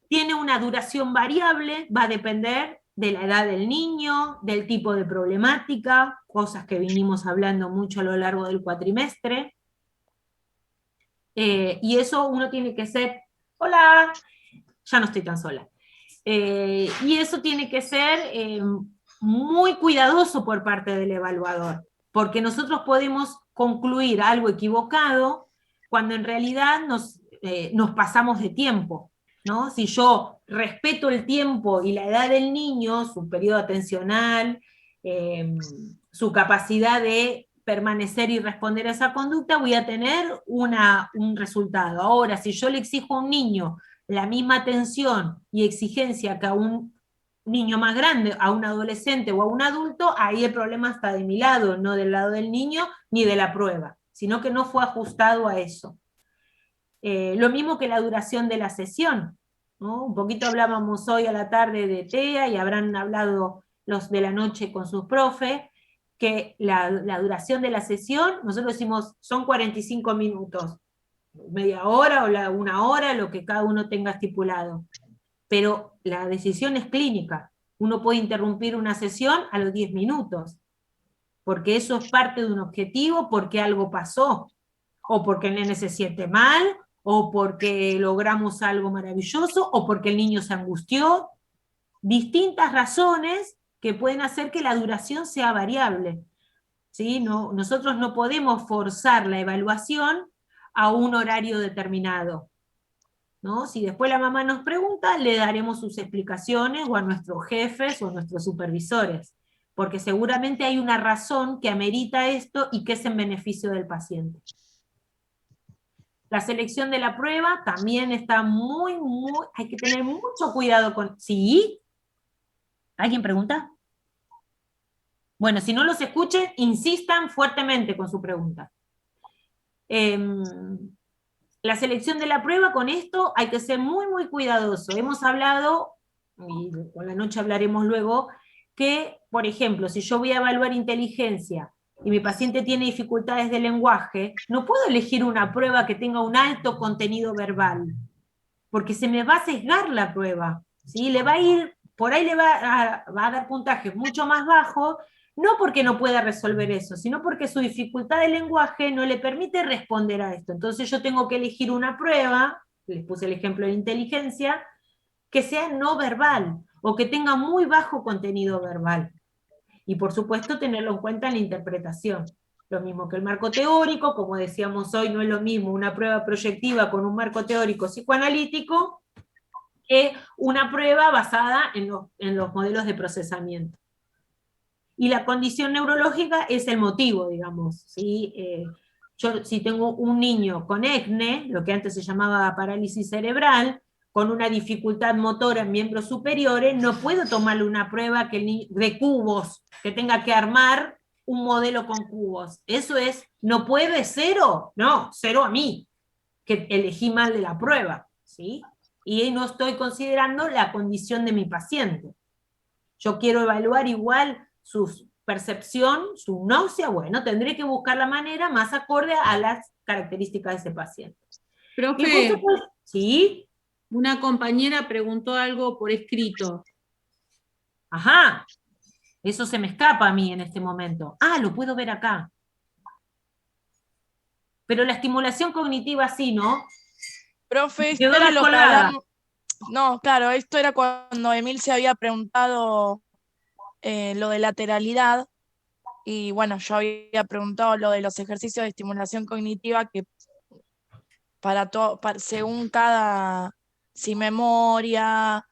tiene una duración variable, va a depender de la edad del niño, del tipo de problemática, cosas que vinimos hablando mucho a lo largo del cuatrimestre. Y eso uno tiene que ser, hola, ya no estoy tan sola. Y eso tiene que ser muy cuidadoso por parte del evaluador, porque nosotros podemos concluir algo equivocado cuando en realidad nos pasamos de tiempo, ¿no? Si yo respeto el tiempo y la edad del niño, su periodo atencional, su capacidad de permanecer y responder a esa conducta, voy a tener un resultado. Ahora, si yo le exijo a un niño la misma atención y exigencia que a un niño más grande, a un adolescente o a un adulto, ahí el problema está de mi lado, no del lado del niño ni de la prueba, sino que no fue ajustado a eso. Lo mismo que la duración de la sesión, ¿no? Un poquito hablábamos hoy a la tarde de TEA y habrán hablado los de la noche con sus profes, que la duración de la sesión, nosotros decimos, son 45 minutos, media hora o una hora, lo que cada uno tenga estipulado. Pero la decisión es clínica. Uno puede interrumpir una sesión a los 10 minutos, porque eso es parte de un objetivo, porque algo pasó, o porque el nene se siente mal, o porque logramos algo maravilloso, o porque el niño se angustió. Distintas razones que pueden hacer que la duración sea variable. ¿Sí? No, nosotros no podemos forzar la evaluación a un horario determinado, ¿no? Si después la mamá nos pregunta, le daremos sus explicaciones, o a nuestros jefes o a nuestros supervisores, porque seguramente hay una razón que amerita esto y que es en beneficio del paciente. La selección de la prueba también está hay que tener mucho cuidado con... ¿Sí? ¿Alguien pregunta? Bueno, si no los escuchen, insistan fuertemente con su pregunta. La selección de la prueba, con esto hay que ser muy cuidadoso. Hemos hablado, y con la noche hablaremos luego, que, por ejemplo, si yo voy a evaluar inteligencia y mi paciente tiene dificultades de lenguaje, no puedo elegir una prueba que tenga un alto contenido verbal, porque se me va a sesgar la prueba, ¿sí? Le va a ir, por ahí le va a dar puntajes mucho más bajos, no porque no pueda resolver eso, sino porque su dificultad de lenguaje no le permite responder a esto. Entonces yo tengo que elegir una prueba, les puse el ejemplo de inteligencia, que sea no verbal, o que tenga muy bajo contenido verbal. Y por supuesto tenerlo en cuenta en la interpretación. Lo mismo que el marco teórico, como decíamos hoy, no es lo mismo una prueba proyectiva con un marco teórico psicoanalítico que una prueba basada en los modelos de procesamiento. Y la condición neurológica es el motivo, digamos, ¿sí? Yo si tengo un niño con ECNE, lo que antes se llamaba parálisis cerebral, con una dificultad motora en miembros superiores, no puedo tomarle una prueba de cubos, que tenga que armar un modelo con cubos. Eso es, no puede, cero, no, cero a mí, que elegí mal de la prueba, ¿sí? Y no estoy considerando la condición de mi paciente. Yo quiero evaluar igual su percepción, su náusea, bueno, tendré que buscar la manera más acorde a las características de ese paciente. Profe, ¿sí? Una compañera preguntó algo por escrito. Ajá, eso se me escapa a mí en este momento. Ah, lo puedo ver acá. Pero la estimulación cognitiva sí, ¿no? Profe, esto era lo que hablamos. No, claro, esto era cuando Emil se había preguntado lo de lateralidad, y bueno, yo había preguntado lo de los ejercicios de estimulación cognitiva, que según cada, si memoria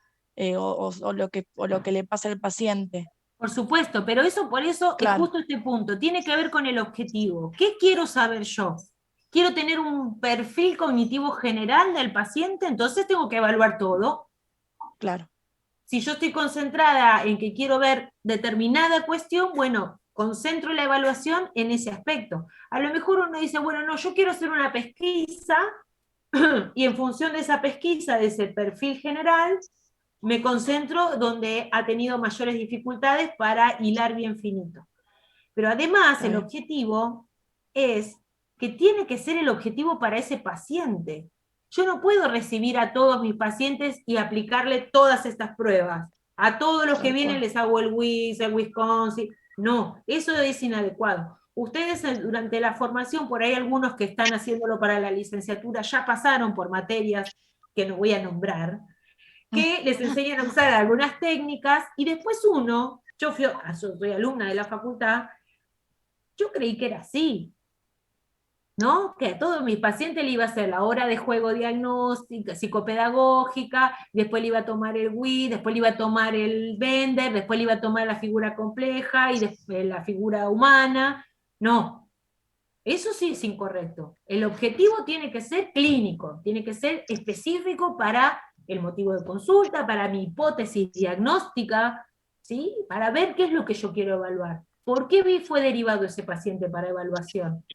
o lo que le pasa al paciente. Por supuesto, pero por eso claro. Es justo este punto, tiene que ver con el objetivo. ¿Qué quiero saber yo? Quiero tener un perfil cognitivo general del paciente, entonces tengo que evaluar todo. Claro. Si yo estoy concentrada en que quiero ver determinada cuestión, bueno, concentro la evaluación en ese aspecto. A lo mejor uno dice, bueno, no, yo quiero hacer una pesquisa, y en función de esa pesquisa, de ese perfil general, me concentro donde ha tenido mayores dificultades para hilar bien finito. Pero además, el objetivo es que tiene que ser el objetivo para ese paciente. Yo no puedo recibir a todos mis pacientes y aplicarle todas estas pruebas. A todos los que vienen les hago el WIS, el Wisconsin. No, eso es inadecuado. Ustedes durante la formación, por ahí algunos que están haciéndolo para la licenciatura, ya pasaron por materias que no voy a nombrar, que les enseñan a usar algunas técnicas, y después yo soy alumna de la facultad, yo creí que era así. ¿No? Que a todos mis pacientes le iba a hacer la hora de juego diagnóstica, psicopedagógica, después le iba a tomar el WIS, después le iba a tomar el Bender, después le iba a tomar la figura compleja y después la figura humana. No, Eso sí es incorrecto. El objetivo tiene que ser clínico, tiene que ser específico para el motivo de consulta, para mi hipótesis diagnóstica, ¿sí? Para ver qué es lo que yo quiero evaluar. ¿Por qué fue derivado ese paciente para evaluación?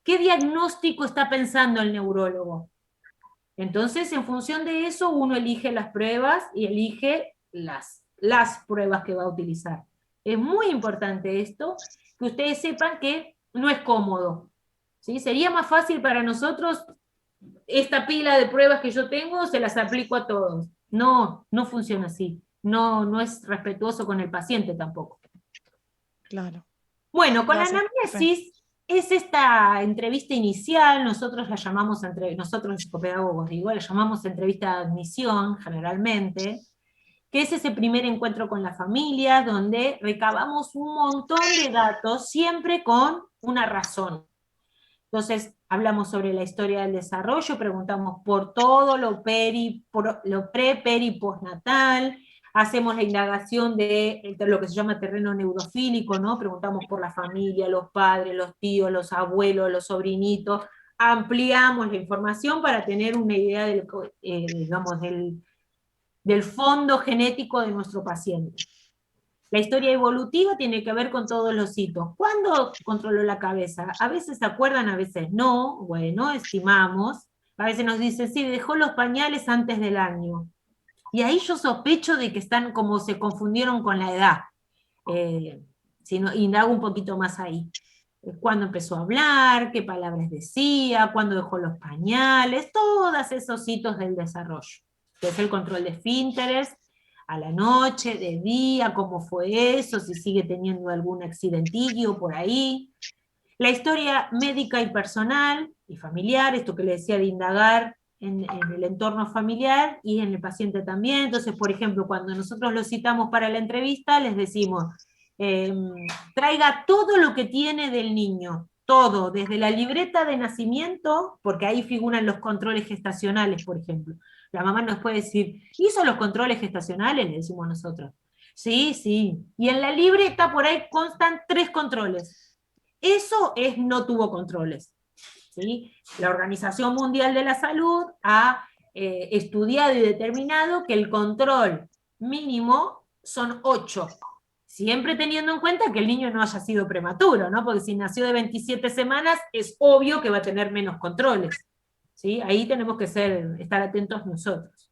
¿Qué diagnóstico está pensando el neurólogo? Entonces, en función de eso, uno elige las pruebas y elige las pruebas que va a utilizar. Es muy importante esto, que ustedes sepan que no es cómodo, ¿sí? Sería más fácil para nosotros, esta pila de pruebas que yo tengo, se las aplico a todos. No, no funciona así. No es respetuoso con el paciente tampoco. Claro. Bueno, con la Gracias, anamnesis es esta entrevista inicial, nosotros la llamamos, nosotros los psicopedagogos, digo, la llamamos entrevista de admisión, generalmente, que es ese primer encuentro con la familia, donde recabamos un montón de datos, siempre con una razón. Entonces, hablamos sobre la historia del desarrollo, preguntamos por todo lo pre, peri, postnatal, hacemos la indagación de lo que se llama terreno neurofílico, ¿no? Preguntamos por la familia, los padres, los tíos, los abuelos, los sobrinitos, ampliamos la información para tener una idea digamos, del fondo genético de nuestro paciente. La historia evolutiva tiene que ver con todos los hitos. ¿Cuándo controló la cabeza? A veces se acuerdan, a veces no. Bueno, estimamos. A veces nos dicen, sí, dejó los pañales antes del año. Y ahí yo sospecho de que están como se confundieron con la edad. Si no, indago un poquito más ahí. ¿Cuándo empezó a hablar? ¿Qué palabras decía? ¿Cuándo dejó los pañales? Todos esos hitos del desarrollo. Que es el control de esfínteres, a la noche, de día, cómo fue eso, si sigue teniendo algún accidentillo por ahí. La historia médica y personal y familiar, esto que le decía de indagar en el entorno familiar y en el paciente también. Entonces, por ejemplo, cuando nosotros los citamos para la entrevista, les decimos, traiga todo lo que tiene del niño, todo, desde la libreta de nacimiento, porque ahí figuran los controles gestacionales, por ejemplo. La mamá nos puede decir, ¿hizo los controles gestacionales? Le decimos nosotros. Sí, sí. Y en la libreta por ahí constan 3 controles. Eso no tuvo controles. ¿Sí? La Organización Mundial de la Salud ha estudiado y determinado que el control mínimo son 8. Siempre teniendo en cuenta que el niño no haya sido prematuro, ¿no? Porque si nació de 27 semanas, es obvio que va a tener menos controles. ¿Sí? Ahí tenemos que estar atentos nosotros.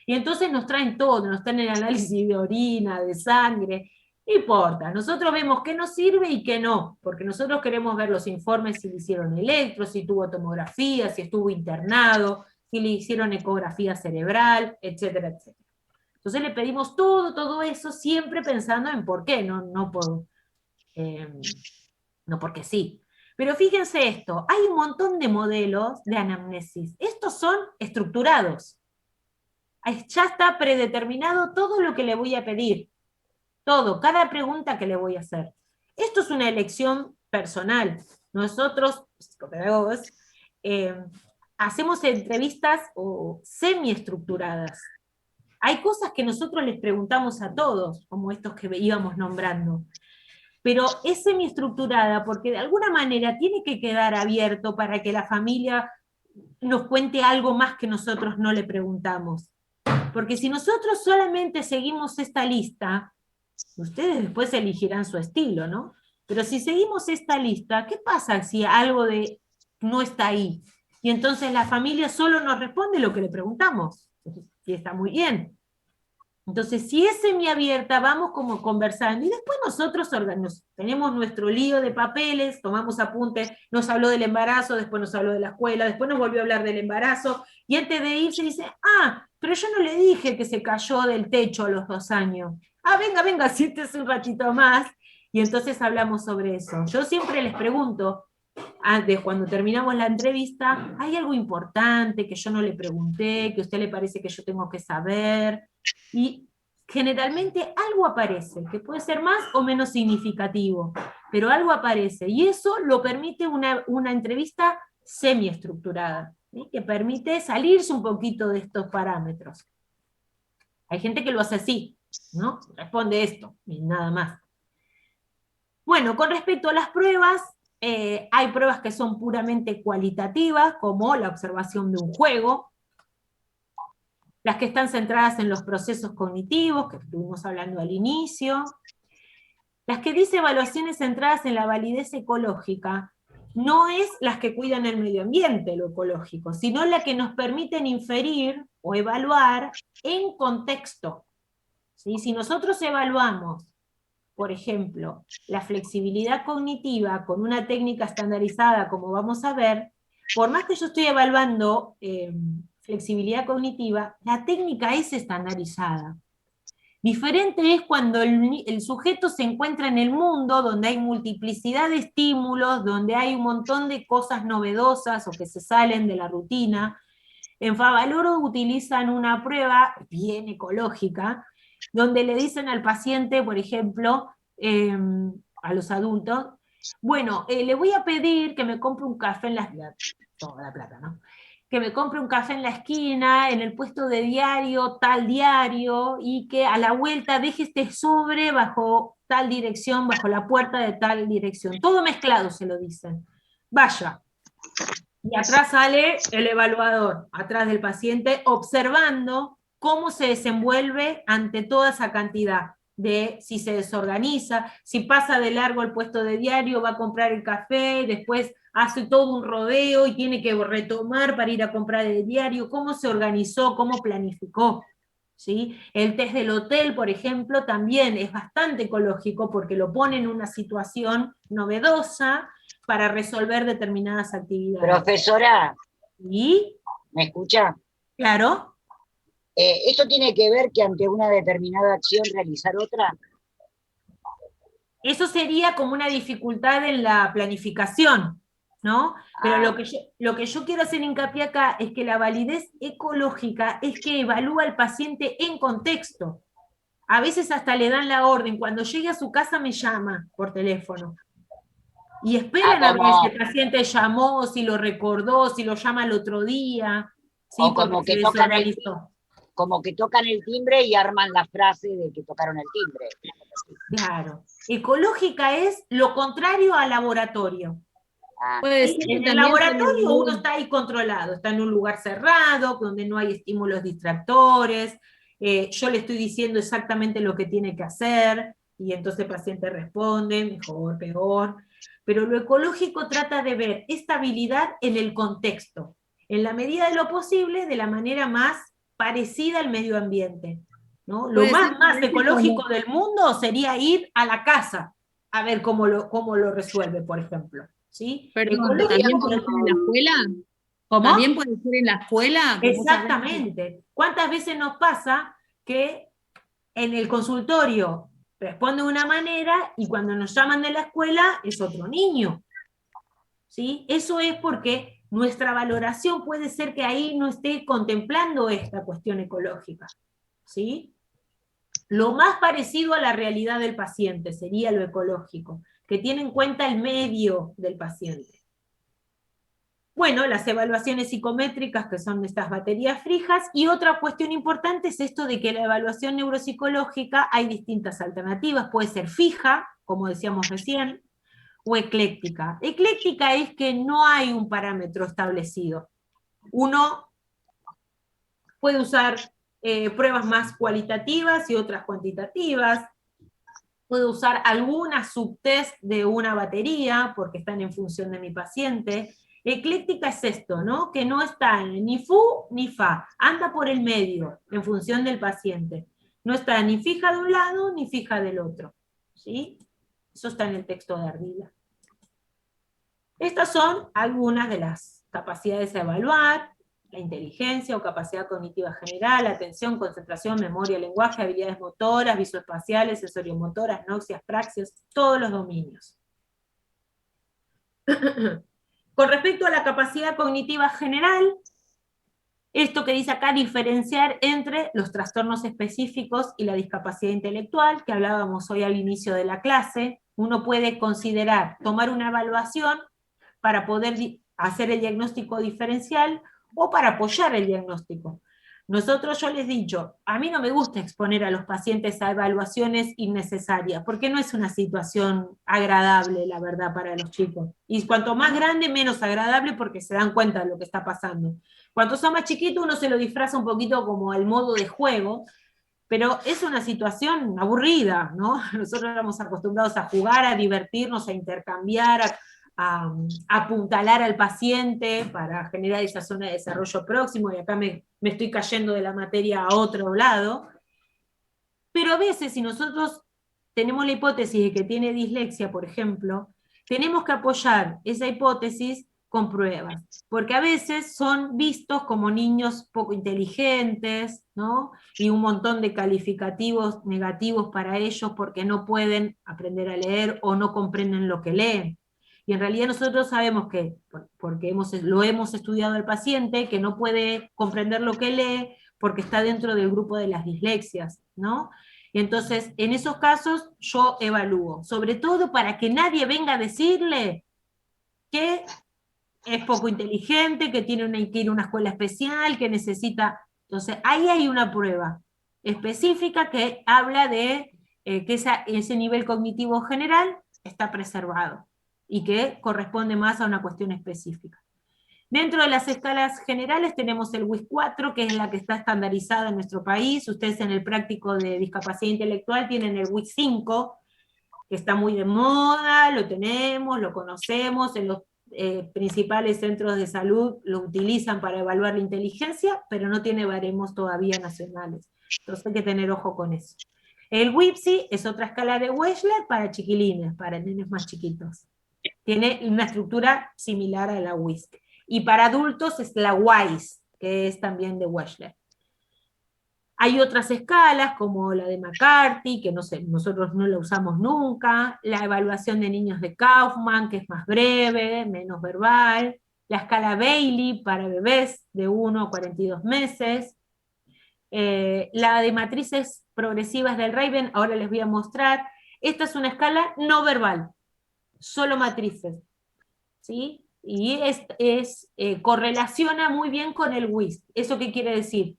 Y entonces nos traen todo, nos traen el análisis de orina, de sangre, no importa, nosotros vemos qué nos sirve y qué no, porque nosotros queremos ver los informes si le hicieron electro, si tuvo tomografía, si estuvo internado, si le hicieron ecografía cerebral, etcétera, etcétera. Entonces le pedimos todo eso, siempre pensando en por qué, no porque sí. Pero fíjense esto, hay un montón de modelos de anamnesis. Estos son estructurados. Ya está predeterminado todo lo que le voy a pedir. Todo, cada pregunta que le voy a hacer. Esto es una elección personal. Nosotros, psicopedagogos, hacemos entrevistas semiestructuradas. Hay cosas que nosotros les preguntamos a todos, como estos que íbamos nombrando. Pero es semiestructurada porque de alguna manera tiene que quedar abierto para que la familia nos cuente algo más que nosotros no le preguntamos. Porque si nosotros solamente seguimos esta lista, ustedes después elegirán su estilo, ¿no? Pero si seguimos esta lista, ¿qué pasa si algo no está ahí? Y entonces la familia solo nos responde lo que le preguntamos. Y está muy bien. Entonces, si es semiabierta, vamos como conversando, y después nosotros tenemos nuestro lío de papeles, tomamos apuntes, nos habló del embarazo, después nos habló de la escuela, después nos volvió a hablar del embarazo, y antes de irse dice, pero yo no le dije que se cayó del techo a los 2 años. Venga, siéntese un ratito más, y entonces hablamos sobre eso. Yo siempre les pregunto, antes, cuando terminamos la entrevista, ¿hay algo importante que yo no le pregunté, que a usted le parece que yo tengo que saber? Y generalmente algo aparece, que puede ser más o menos significativo, pero algo aparece, y eso lo permite una entrevista semiestructurada, ¿sí? Que permite salirse un poquito de estos parámetros. Hay gente que lo hace así, ¿no? Responde esto, y nada más. Bueno, con respecto a las pruebas, Hay pruebas que son puramente cualitativas, como la observación de un juego, las que están centradas en los procesos cognitivos, que estuvimos hablando al inicio, las que dice evaluaciones centradas en la validez ecológica, no es las que cuidan el medio ambiente, lo ecológico, sino la que nos permiten inferir o evaluar en contexto. ¿Sí? Si nosotros evaluamos, por ejemplo, la flexibilidad cognitiva con una técnica estandarizada, como vamos a ver, por más que yo estoy evaluando flexibilidad cognitiva, la técnica es estandarizada. Diferente es cuando el sujeto se encuentra en el mundo donde hay multiplicidad de estímulos, donde hay un montón de cosas novedosas o que se salen de la rutina. En Favaloro utilizan una prueba bien ecológica, donde le dicen al paciente, por ejemplo, a los adultos, bueno, le voy a pedir que me compre un café en toda la plata, ¿no? Que me compre un café en la esquina, en el puesto de diario, tal diario, y que a la vuelta deje este sobre bajo tal dirección, bajo la puerta de tal dirección. Todo mezclado se lo dicen. Vaya. Y atrás sale el evaluador, atrás del paciente, observando cómo se desenvuelve ante toda esa cantidad de si se desorganiza, si pasa de largo el puesto de diario, va a comprar el café, después hace todo un rodeo y tiene que retomar para ir a comprar el diario, cómo se organizó, cómo planificó. ¿Sí? El test del hotel, por ejemplo, también es bastante ecológico porque lo pone en una situación novedosa para resolver determinadas actividades. Profesora, ¿y? ¿Me escucha? Claro. ¿Esto tiene que ver que ante una determinada acción realizar otra? Eso sería como una dificultad en la planificación, ¿no? Pero lo que yo quiero hacer hincapié acá es que la validez ecológica es que evalúa al paciente en contexto. A veces hasta le dan la orden, cuando llegue a su casa me llama por teléfono. Y esperan a ver si el paciente llamó, si lo recordó, si lo llama el otro día. ¿Sí? O como que tocan el timbre y arman la frase de que tocaron el timbre. Claro. Ecológica es lo contrario al laboratorio. En el laboratorio uno está ahí controlado, está en un lugar cerrado, donde no hay estímulos distractores, yo le estoy diciendo exactamente lo que tiene que hacer, y entonces el paciente responde, mejor, peor. Pero lo ecológico trata de ver estabilidad en el contexto, en la medida de lo posible, de la manera más parecida al medio ambiente. ¿No? Lo más ecológico del mundo sería ir a la casa a ver cómo lo resuelve, por ejemplo. ¿Sí? Perdón, ¿también puede ser en la escuela? ¿Cómo? ¿También puede ser en la escuela? Exactamente. ¿Cuántas veces nos pasa que en el consultorio responde de una manera y cuando nos llaman de la escuela es otro niño? ¿Sí? Eso es porque nuestra valoración puede ser que ahí no esté contemplando esta cuestión ecológica. ¿Sí? Lo más parecido a la realidad del paciente sería lo ecológico, que tiene en cuenta el medio del paciente. Bueno, las evaluaciones psicométricas, que son estas baterías fijas, y otra cuestión importante es esto de que la evaluación neuropsicológica hay distintas alternativas, puede ser fija, como decíamos recién, o ecléctica. Ecléctica es que no hay un parámetro establecido. Uno puede usar pruebas más cualitativas y otras cuantitativas, puedo usar algunas subtest de una batería, porque están en función de mi paciente. Ecléctica es esto, ¿no? Que no está ni fu ni fa, anda por el medio, en función del paciente. No está ni fija de un lado ni fija del otro. ¿Sí? Eso está en el texto de Ardila. Estas son algunas de las capacidades a evaluar: la inteligencia o capacidad cognitiva general, atención, concentración, memoria, lenguaje, habilidades motoras, visoespaciales, sensoriomotoras, noxias, praxias, todos los dominios. Con respecto a la capacidad cognitiva general, esto que dice acá, diferenciar entre los trastornos específicos y la discapacidad intelectual, que hablábamos hoy al inicio de la clase. Uno puede considerar, tomar una evaluación para poder hacer el diagnóstico diferencial, o para apoyar el diagnóstico. Nosotros, yo les he dicho, a mí no me gusta exponer a los pacientes a evaluaciones innecesarias, porque no es una situación agradable, la verdad, para los chicos. Y cuanto más grande, menos agradable, porque se dan cuenta de lo que está pasando. Cuanto son más chiquitos, uno se lo disfraza un poquito como al modo de juego, pero es una situación aburrida, ¿no? Nosotros estamos acostumbrados a jugar, a divertirnos, a intercambiar, a apuntalar al paciente para generar esa zona de desarrollo próximo, y acá me estoy cayendo de la materia a otro lado. Pero a veces, si nosotros tenemos la hipótesis de que tiene dislexia, por ejemplo, tenemos que apoyar esa hipótesis con pruebas, porque a veces son vistos como niños poco inteligentes, ¿no? Y un montón de calificativos negativos para ellos porque no pueden aprender a leer o no comprenden lo que leen. Y en realidad nosotros sabemos que, porque lo hemos estudiado al paciente, que no puede comprender lo que lee porque está dentro del grupo de las dislexias, ¿no? Y entonces, en esos casos, yo evalúo, sobre todo para que nadie venga a decirle que es poco inteligente, que tiene que ir a una escuela especial, que necesita... Entonces, ahí hay una prueba específica que habla de que ese nivel cognitivo general está preservado y que corresponde más a una cuestión específica. Dentro de las escalas generales tenemos el WIS-4, que es la que está estandarizada en nuestro país. Ustedes en el práctico de discapacidad intelectual tienen el WIS-5, que está muy de moda, lo tenemos, lo conocemos, en los principales centros de salud lo utilizan para evaluar la inteligencia, pero no tiene baremos todavía nacionales. Entonces hay que tener ojo con eso. El WIPSI es otra escala de Wechsler para chiquilines, para nenes más chiquitos. Tiene una estructura similar a la WISC. Y para adultos es la WISE, que es también de Wechsler. Hay otras escalas, como la de McCarthy, que nosotros no la usamos nunca, la evaluación de niños de Kaufman, que es más breve, menos verbal, la escala Bailey para bebés de 1 a 42 meses, la de matrices progresivas del Raven, ahora les voy a mostrar. Esta es una escala no verbal, solo matrices, ¿sí? Y correlaciona muy bien con el WIS. ¿Eso qué quiere decir?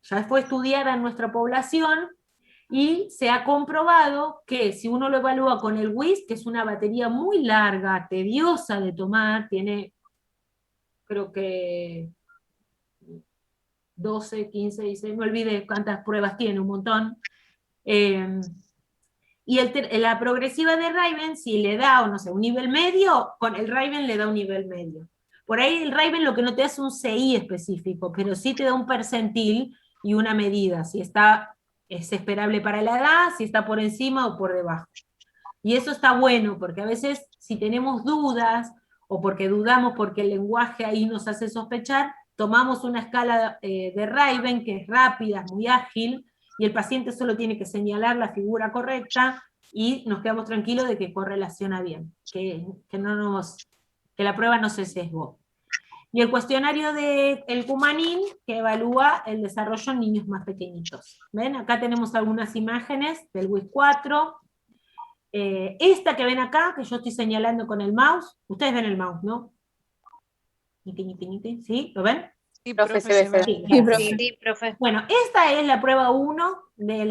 Ya fue estudiada en nuestra población y se ha comprobado que si uno lo evalúa con el WIS, que es una batería muy larga, tediosa de tomar, tiene creo que 12, 15, 16, me olvidé cuántas pruebas tiene, un montón. Y la progresiva de Raven, si le da, o no sé, un nivel medio, con el Raven le da un nivel medio. Por ahí el Raven lo que no te da es un CI específico, pero sí te da un percentil y una medida, si es esperable para la edad, si está por encima o por debajo. Y eso está bueno, porque a veces si tenemos dudas, o porque dudamos porque el lenguaje ahí nos hace sospechar, tomamos una escala de Raven, que es rápida, muy ágil, y el paciente solo tiene que señalar la figura correcta, y nos quedamos tranquilos de que correlaciona bien, que la prueba no se sesgó. Y el cuestionario del Cumanín, que evalúa el desarrollo en niños más pequeñitos. ¿Ven? Acá tenemos algunas imágenes del WIS-4. Esta que ven acá, que yo estoy señalando con el mouse, ustedes ven el mouse, ¿no? ¿Sí? ¿Lo ven? Sí, Profe, profe, se se ve. ve. Sí, gracias. Sí, profe. Bueno, esta es la prueba 1 de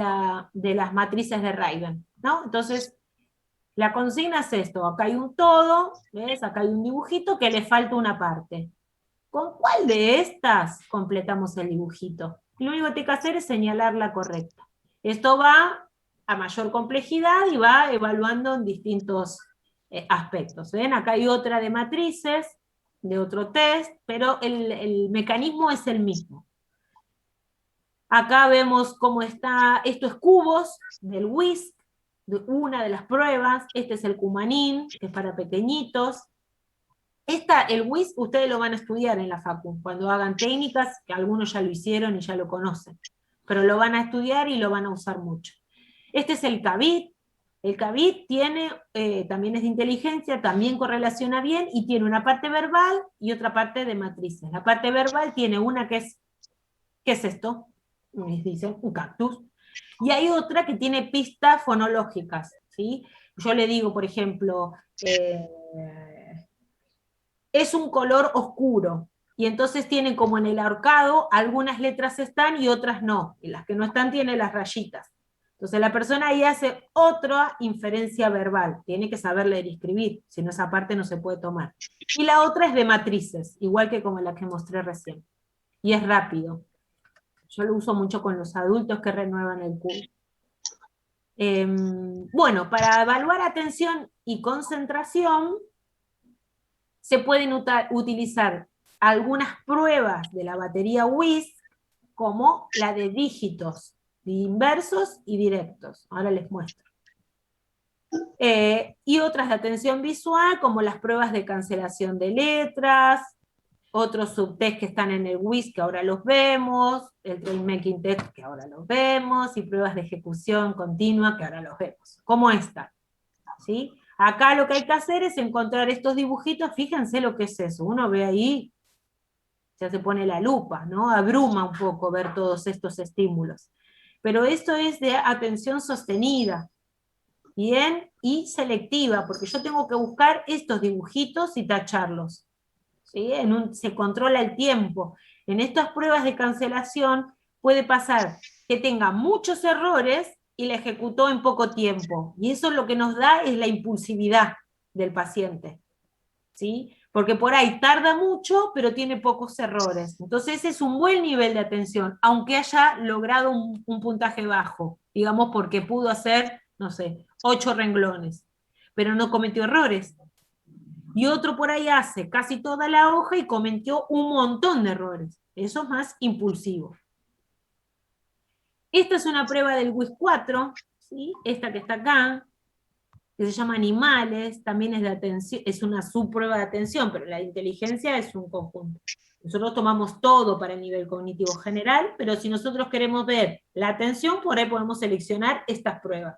las matrices de Raven, ¿no? Entonces, la consigna es esto, acá hay un todo, ¿ves? Acá hay un dibujito que le falta una parte. ¿Con cuál de estas completamos el dibujito? Lo único que tiene que hacer es señalar la correcta. Esto va a mayor complejidad y va evaluando en distintos aspectos. ¿Ven? Acá hay otra de matrices, de otro test, pero el mecanismo es el mismo. Acá vemos cómo está, esto es cubos del WISC, de una de las pruebas. Este es el Cumanín, que es para pequeñitos. El WIS ustedes lo van a estudiar en la facu, cuando hagan técnicas, que algunos ya lo hicieron y ya lo conocen, pero lo van a estudiar y lo van a usar mucho. Este es el CABIT. El CABIT tiene, también es de inteligencia, también correlaciona bien, y tiene una parte verbal y otra parte de matrices. La parte verbal tiene una que es, ¿qué es esto? Dicen, un cactus. Y hay otra que tiene pistas fonológicas, ¿sí? Yo le digo, por ejemplo, es un color oscuro, y entonces tienen como en el ahorcado, algunas letras están y otras no, y las que no están tienen las rayitas. Entonces la persona ahí hace otra inferencia verbal, tiene que saber leer y escribir, si no esa parte no se puede tomar. Y la otra es de matrices, igual que como la que mostré recién. Y es rápido. Yo lo uso mucho con los adultos que renuevan el cubo. Bueno, para evaluar atención y concentración, se pueden utilizar algunas pruebas de la batería WISC, como la de dígitos, inversos y directos. Ahora les muestro. Y otras de atención visual, como las pruebas de cancelación de letras, otros subtest que están en el WISC, que ahora los vemos, el Train Making Test, que ahora los vemos, y pruebas de ejecución continua, que ahora los vemos, como esta. ¿Sí? Acá lo que hay que hacer es encontrar estos dibujitos, fíjense lo que es eso, uno ve ahí, ya se pone la lupa, ¿no? Abruma un poco ver todos estos estímulos. Pero esto es de atención sostenida, ¿bien? Y selectiva, porque yo tengo que buscar estos dibujitos y tacharlos. ¿Sí? Se controla el tiempo. En estas pruebas de cancelación puede pasar que tenga muchos errores y la ejecutó en poco tiempo. Y eso lo que nos da es la impulsividad del paciente. ¿Sí? Porque por ahí tarda mucho, pero tiene pocos errores. Entonces ese es un buen nivel de atención, aunque haya logrado un puntaje bajo, digamos porque pudo hacer, no sé, 8 renglones, pero no cometió errores. Y otro por ahí hace casi toda la hoja y cometió un montón de errores. Eso es más impulsivo. Esta es una prueba del WISC 4, ¿sí? Esta que está acá, que se llama animales, también es de atención, es una subprueba de atención, pero la inteligencia es un conjunto. Nosotros tomamos todo para el nivel cognitivo general, pero si nosotros queremos ver la atención, por ahí podemos seleccionar estas pruebas.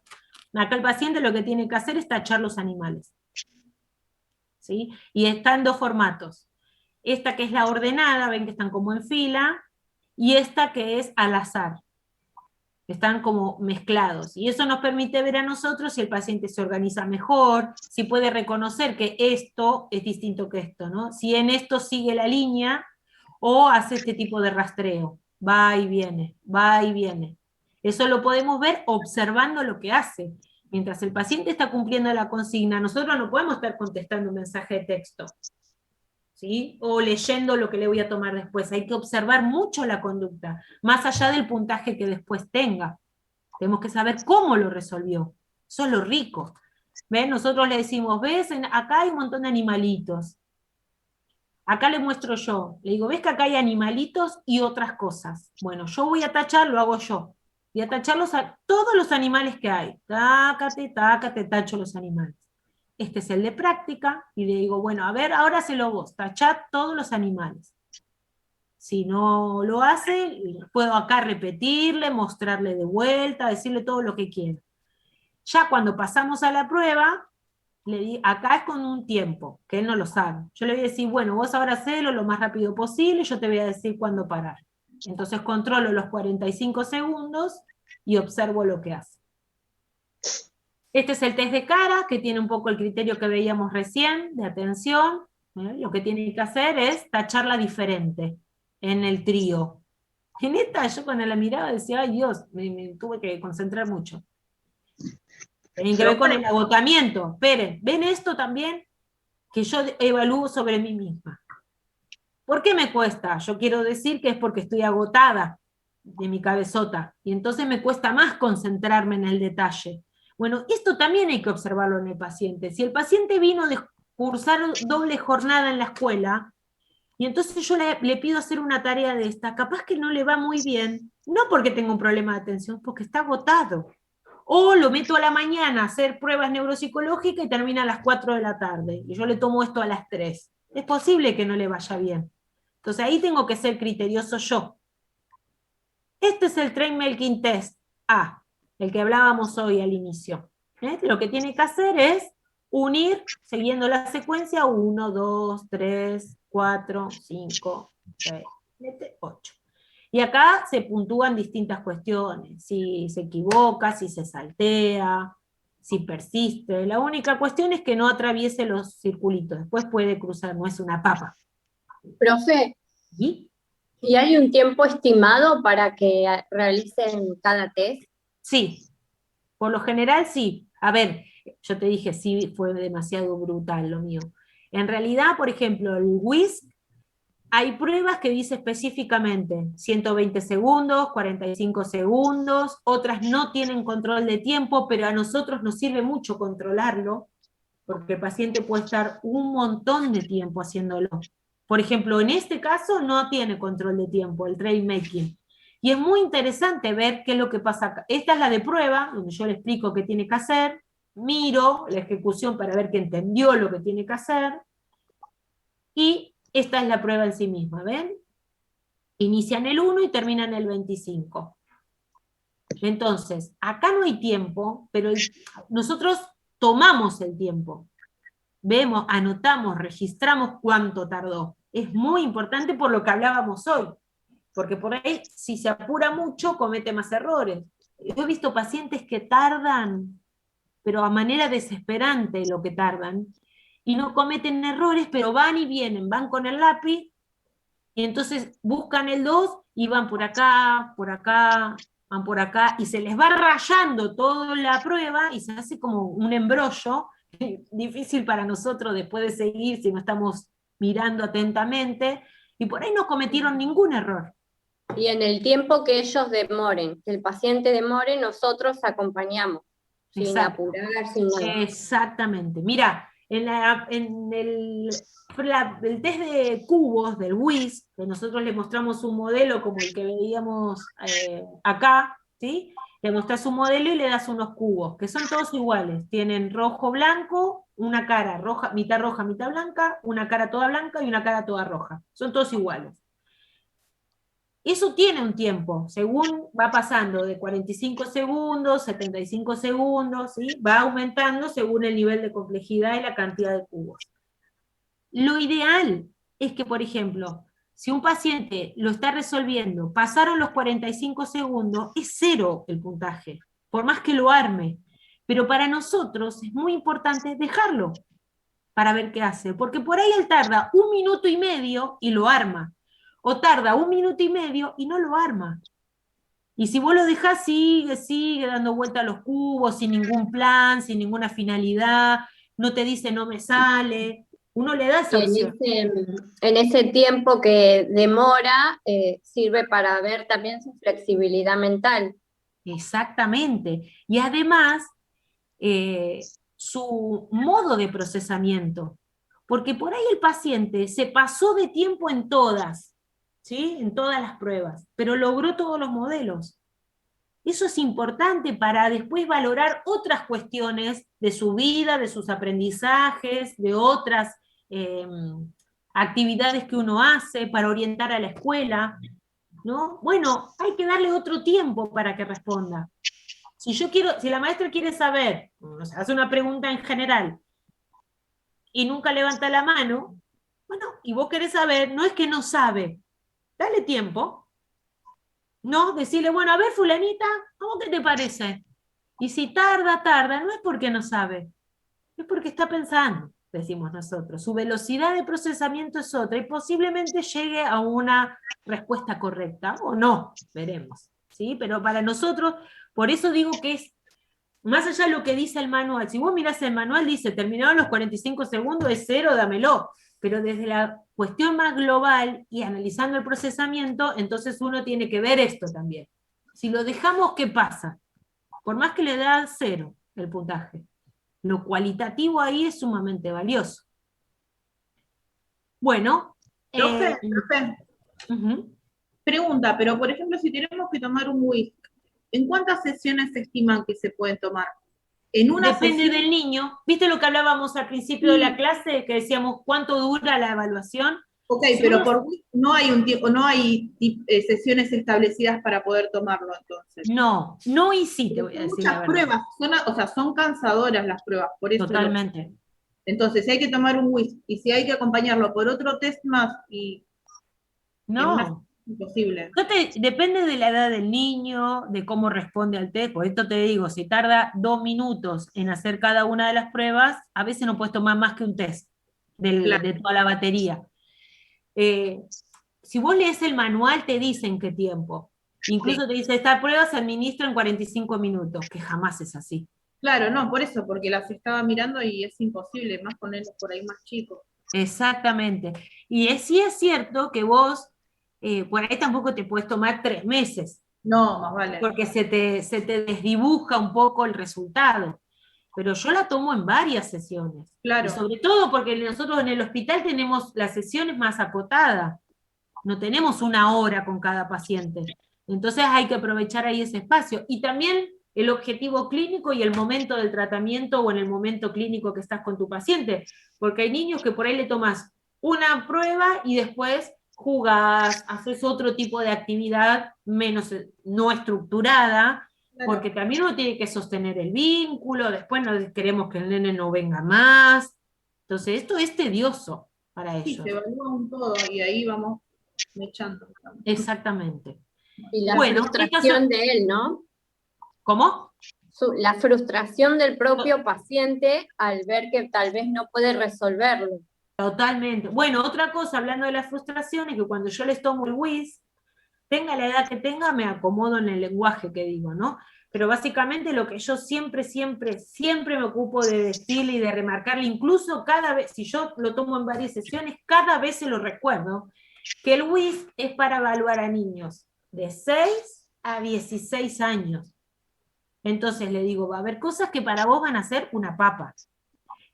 Acá el paciente lo que tiene que hacer es tachar los animales. ¿Sí? Y está en dos formatos. Esta que es la ordenada, ven que están como en fila, y esta que es al azar. Están como mezclados, y eso nos permite ver a nosotros si el paciente se organiza mejor, si puede reconocer que esto es distinto que esto, ¿no? Si en esto sigue la línea, o hace este tipo de rastreo, va y viene, va y viene. Eso lo podemos ver observando lo que hace. Mientras el paciente está cumpliendo la consigna, nosotros no podemos estar contestando un mensaje de texto, ¿sí? O leyendo lo que le voy a tomar después. Hay que observar mucho la conducta, más allá del puntaje que después tenga. Tenemos que saber cómo lo resolvió. Eso es lo rico. ¿Ven? Nosotros le decimos, ¿ves? Acá hay un montón de animalitos. Acá le muestro yo. Le digo, ¿ves que acá hay animalitos y otras cosas? Bueno, yo voy a tachar, lo hago yo. Voy a tacharlos a todos los animales que hay. Tácate, tácate, tacho los animales. Este es el de práctica, y le digo, bueno, a ver, ahora hacelo vos, tachad todos los animales. Si no lo hace, puedo acá repetirle, mostrarle de vuelta, decirle todo lo que quiera. Ya cuando pasamos a la prueba, acá es con un tiempo, que él no lo sabe. Yo le voy a decir, bueno, vos ahora hacelo lo más rápido posible, yo te voy a decir cuándo parar. Entonces controlo los 45 segundos y observo lo que hace. Este es el test de cara, que tiene un poco el criterio que veíamos recién, de atención. Lo que tiene que hacer es tacharla diferente en el trío. En esta yo cuando la miraba decía, ay Dios, me tuve que concentrar mucho. Tiene que ver con el agotamiento. Esperen, ¿ven esto también? Que yo evalúo sobre mí misma. ¿Por qué me cuesta? Yo quiero decir que es porque estoy agotada de mi cabezota, y entonces me cuesta más concentrarme en el detalle. Bueno, esto también hay que observarlo en el paciente. Si el paciente vino de cursar doble jornada en la escuela, y entonces yo le pido hacer una tarea de esta, capaz que no le va muy bien, no porque tenga un problema de atención, porque está agotado. O lo meto a la mañana a hacer pruebas neuropsicológicas y termina a las 4 de la tarde, y yo le tomo esto a las 3. Es posible que no le vaya bien. Entonces ahí tengo que ser criterioso yo. Este es el Train Making Test A, el que hablábamos hoy al inicio. Lo que tiene que hacer es unir, siguiendo la secuencia, 1, 2, 3, 4, 5, 6, 7, 8. Y acá se puntúan distintas cuestiones, si se equivoca, si se saltea, si persiste. La única cuestión es que no atraviese los circulitos, después puede cruzar, no es una papa. Profe, ¿Y? ¿Y hay un tiempo estimado para que realicen cada test? Sí, por lo general sí. A ver, yo te dije, sí, fue demasiado brutal lo mío. En realidad, por ejemplo, el WISC, hay pruebas que dice específicamente 120 segundos, 45 segundos, otras no tienen control de tiempo, pero a nosotros nos sirve mucho controlarlo, porque el paciente puede estar un montón de tiempo haciéndolo. Por ejemplo, en este caso no tiene control de tiempo, el train making. Y es muy interesante ver qué es lo que pasa acá. Esta es la de prueba, donde yo le explico qué tiene que hacer, miro la ejecución para ver que entendió lo que tiene que hacer, y esta es la prueba en sí misma, ¿ven? Inician el 1 y terminan el 25. Entonces, acá no hay tiempo, pero nosotros tomamos el tiempo. Vemos, anotamos, registramos cuánto tardó. Es muy importante por lo que hablábamos hoy, porque por ahí, si se apura mucho, comete más errores. Yo he visto pacientes que tardan, pero a manera desesperante lo que tardan, y no cometen errores, pero van y vienen, van con el lápiz, y entonces buscan el 2 y van por acá, van por acá, y se les va rayando toda la prueba, y se hace como un embrollo, difícil para nosotros después de seguir si no estamos mirando atentamente, y por ahí no cometieron ningún error. Y en el tiempo que ellos demoren, que el paciente demore, nosotros acompañamos, sin Exacto. apurar, sin nada. Exactamente. Mira, el test de cubos del WIS, que nosotros le mostramos un modelo como el que veíamos acá, ¿sí? Le mostrás un modelo y le das unos cubos, que son todos iguales, tienen rojo, blanco, una cara roja, mitad blanca, una cara toda blanca y una cara toda roja, son todos iguales. Eso tiene un tiempo, según va pasando de 45 segundos, 75 segundos, ¿sí? Va aumentando según el nivel de complejidad y la cantidad de cubos. Lo ideal es que, por ejemplo, si un paciente lo está resolviendo, pasaron los 45 segundos, es 0 el puntaje, por más que lo arme. Pero para nosotros es muy importante dejarlo para ver qué hace, porque por ahí él tarda 1 minuto y medio y lo arma, o tarda 1 minuto y medio y no lo arma. Y si vos lo dejás, sigue dando vuelta a los cubos, sin ningún plan, sin ninguna finalidad, no te dice no me sale, uno le da esa opción. En ese tiempo que demora, sirve para ver también su flexibilidad mental. Exactamente. Y además, su modo de procesamiento. Porque por ahí el paciente se pasó de tiempo en todas, ¿sí? En todas las pruebas, pero logró todos los modelos. Eso es importante para después valorar otras cuestiones de su vida, de sus aprendizajes, de otras actividades que uno hace para orientar a la escuela, ¿no? Bueno, hay que darle otro tiempo para que responda. Si la maestra quiere saber, nos hace una pregunta en general, y nunca levanta la mano, bueno, y vos querés saber, no es que no sabe, dale tiempo, ¿no? Decirle, bueno, a ver, fulanita, ¿cómo que te parece? Y si tarda, no es porque no sabe, es porque está pensando, decimos nosotros. Su velocidad de procesamiento es otra, y posiblemente llegue a una respuesta correcta, o no, veremos, ¿sí? Pero para nosotros, por eso digo que es, más allá de lo que dice el manual, si vos mirás el manual, dice, terminaron los 45 segundos, es 0, dámelo. Pero desde la cuestión más global y analizando el procesamiento, entonces uno tiene que ver esto también. Si lo dejamos, ¿qué pasa? Por más que le da 0 el puntaje, lo cualitativo ahí es sumamente valioso. Bueno. Profe, pregunta, pero por ejemplo, si tenemos que tomar un WISC, ¿en cuántas sesiones se estiman que se pueden tomar? En una Depende sesión... del niño. ¿Viste lo que hablábamos al principio de la clase? Que decíamos cuánto dura la evaluación. Ok, si pero uno... por WISC no hay un tiempo, no hay sesiones establecidas para poder tomarlo entonces. No y sí, te voy a decir muchas la verdad. pruebas, son cansadoras las pruebas, por eso. Totalmente. Entonces, si hay que tomar un WISC, y si hay que acompañarlo por otro test más, y no. Imposible. Depende de la edad del niño, de cómo responde al test. Por esto te digo, si tarda 2 minutos en hacer cada una de las pruebas, a veces no puedes tomar más que un test de toda la batería. Si si vos lees el manual te dicen qué tiempo. Incluso te dice, esta prueba se administra en 45 minutos, que jamás es así. Claro, no, por eso, porque las estaba mirando y es imposible, más ponerlos por ahí más chicos. Exactamente. Y sí es cierto que vos, por ahí tampoco te puedes tomar 3 meses. No, más vale. Porque se te desdibuja un poco el resultado. Pero yo la tomo en varias sesiones. Claro. Y sobre todo porque nosotros en el hospital tenemos las sesiones más acotadas. No tenemos 1 hora con cada paciente. Entonces hay que aprovechar ahí ese espacio. Y también el objetivo clínico y el momento del tratamiento o en el momento clínico que estás con tu paciente. Porque hay niños que por ahí le tomas una prueba y después jugás, haces otro tipo de actividad menos no estructurada, claro. Porque también uno tiene que sostener el vínculo, después no queremos que el nene no venga más. Entonces esto es tedioso para ellos. Sí, se evalúa un todo y ahí vamos echando. Exactamente. Y la frustración de él, ¿no? ¿Cómo? La frustración del propio paciente al ver que tal vez no puede resolverlo. Totalmente. Bueno, otra cosa, hablando de la frustración, es que cuando yo les tomo el WIS, tenga la edad que tenga, me acomodo en el lenguaje que digo, ¿no? Pero básicamente lo que yo siempre me ocupo de decirle y de remarcarle, incluso cada vez, si yo lo tomo en varias sesiones, cada vez se lo recuerdo, que el WIS es para evaluar a niños de 6 a 16 años. Entonces le digo, va a haber cosas que para vos van a ser una papa,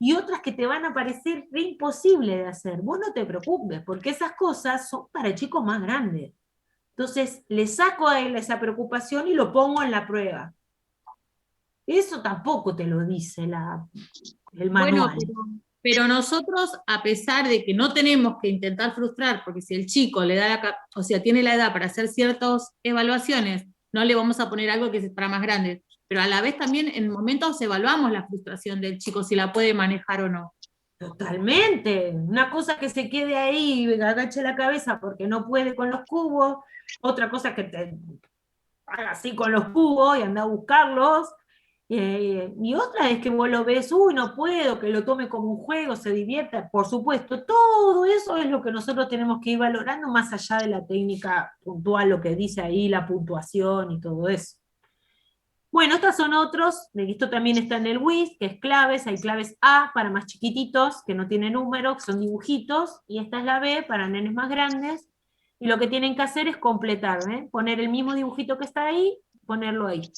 y otras que te van a parecer imposible de hacer. Vos no te preocupes, porque esas cosas son para chicos más grandes. Entonces, le saco a él esa preocupación y lo pongo en la prueba. Eso tampoco te lo dice el manual. Bueno, pero nosotros, a pesar de que no tenemos que intentar frustrar, porque si el chico le da tiene la edad para hacer ciertas evaluaciones, no le vamos a poner algo que es para más grandes. Pero a la vez también en momentos evaluamos la frustración del chico, si la puede manejar o no. Totalmente. Una cosa que se quede ahí y agache la cabeza porque no puede con los cubos, otra cosa que te haga así con los cubos y anda a buscarlos, y otra es que vos lo ves, uy, no puedo, que lo tome como un juego, se divierta, por supuesto. Todo eso es lo que nosotros tenemos que ir valorando más allá de la técnica puntual, lo que dice ahí, la puntuación y todo eso. Bueno, estos son otros, esto también está en el WIS, que es claves, hay claves A para más chiquititos, que no tienen número, que son dibujitos, y esta es la B para nenes más grandes, y lo que tienen que hacer es completar, poner el mismo dibujito que está ahí, ponerlo ahí.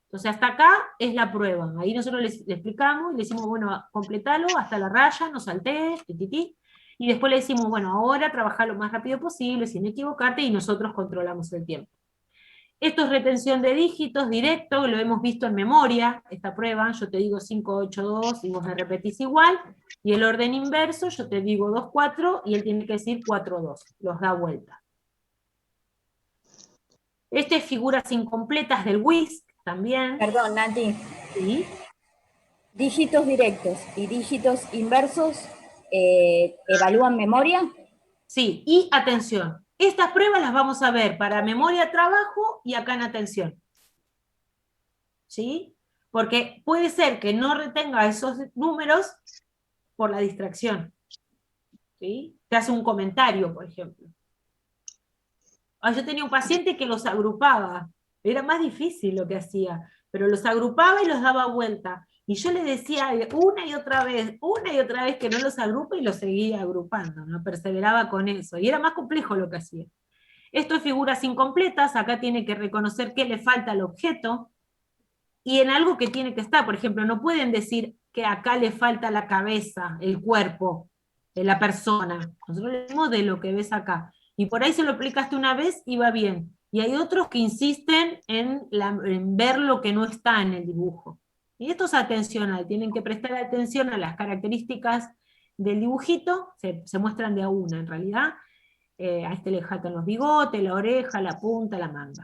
Entonces hasta acá es la prueba, ahí nosotros les explicamos, y le decimos, bueno, completalo hasta la raya, no saltees, y después le decimos, bueno, ahora trabaja lo más rápido posible, sin equivocarte, y nosotros controlamos el tiempo. Esto es retención de dígitos directo, lo hemos visto en memoria, esta prueba, yo te digo 5, 8, 2, y vos me repetís igual, y el orden inverso, yo te digo 2, 4, y él tiene que decir 4, 2, los da vuelta. Este es figuras incompletas del WIS, también. Perdón, Nati. ¿Sí? ¿Dígitos directos y dígitos inversos evalúan memoria? Sí, y atención. Estas pruebas las vamos a ver para memoria, trabajo y acá en atención. ¿Sí? Porque puede ser que no retenga esos números por la distracción. ¿Sí? Te hace un comentario, por ejemplo. Yo tenía un paciente que los agrupaba. Era más difícil lo que hacía, pero los agrupaba y los daba vuelta. Y yo le decía una y otra vez que no los agrupe y los seguía agrupando, ¿no? Perseveraba con eso. Y era más complejo lo que hacía. Esto es figuras incompletas, acá tiene que reconocer qué le falta al objeto, y en algo que tiene que estar. Por ejemplo, no pueden decir que acá le falta la cabeza, el cuerpo de la persona. Nosotros le decimos de lo que ves acá. Y por ahí se lo aplicaste una vez y va bien. Y hay otros que insisten en ver lo que no está en el dibujo. Y esto es atencional, tienen que prestar atención a las características del dibujito, se muestran de a una en realidad. A este le faltan los bigotes, la oreja, la punta, la manga.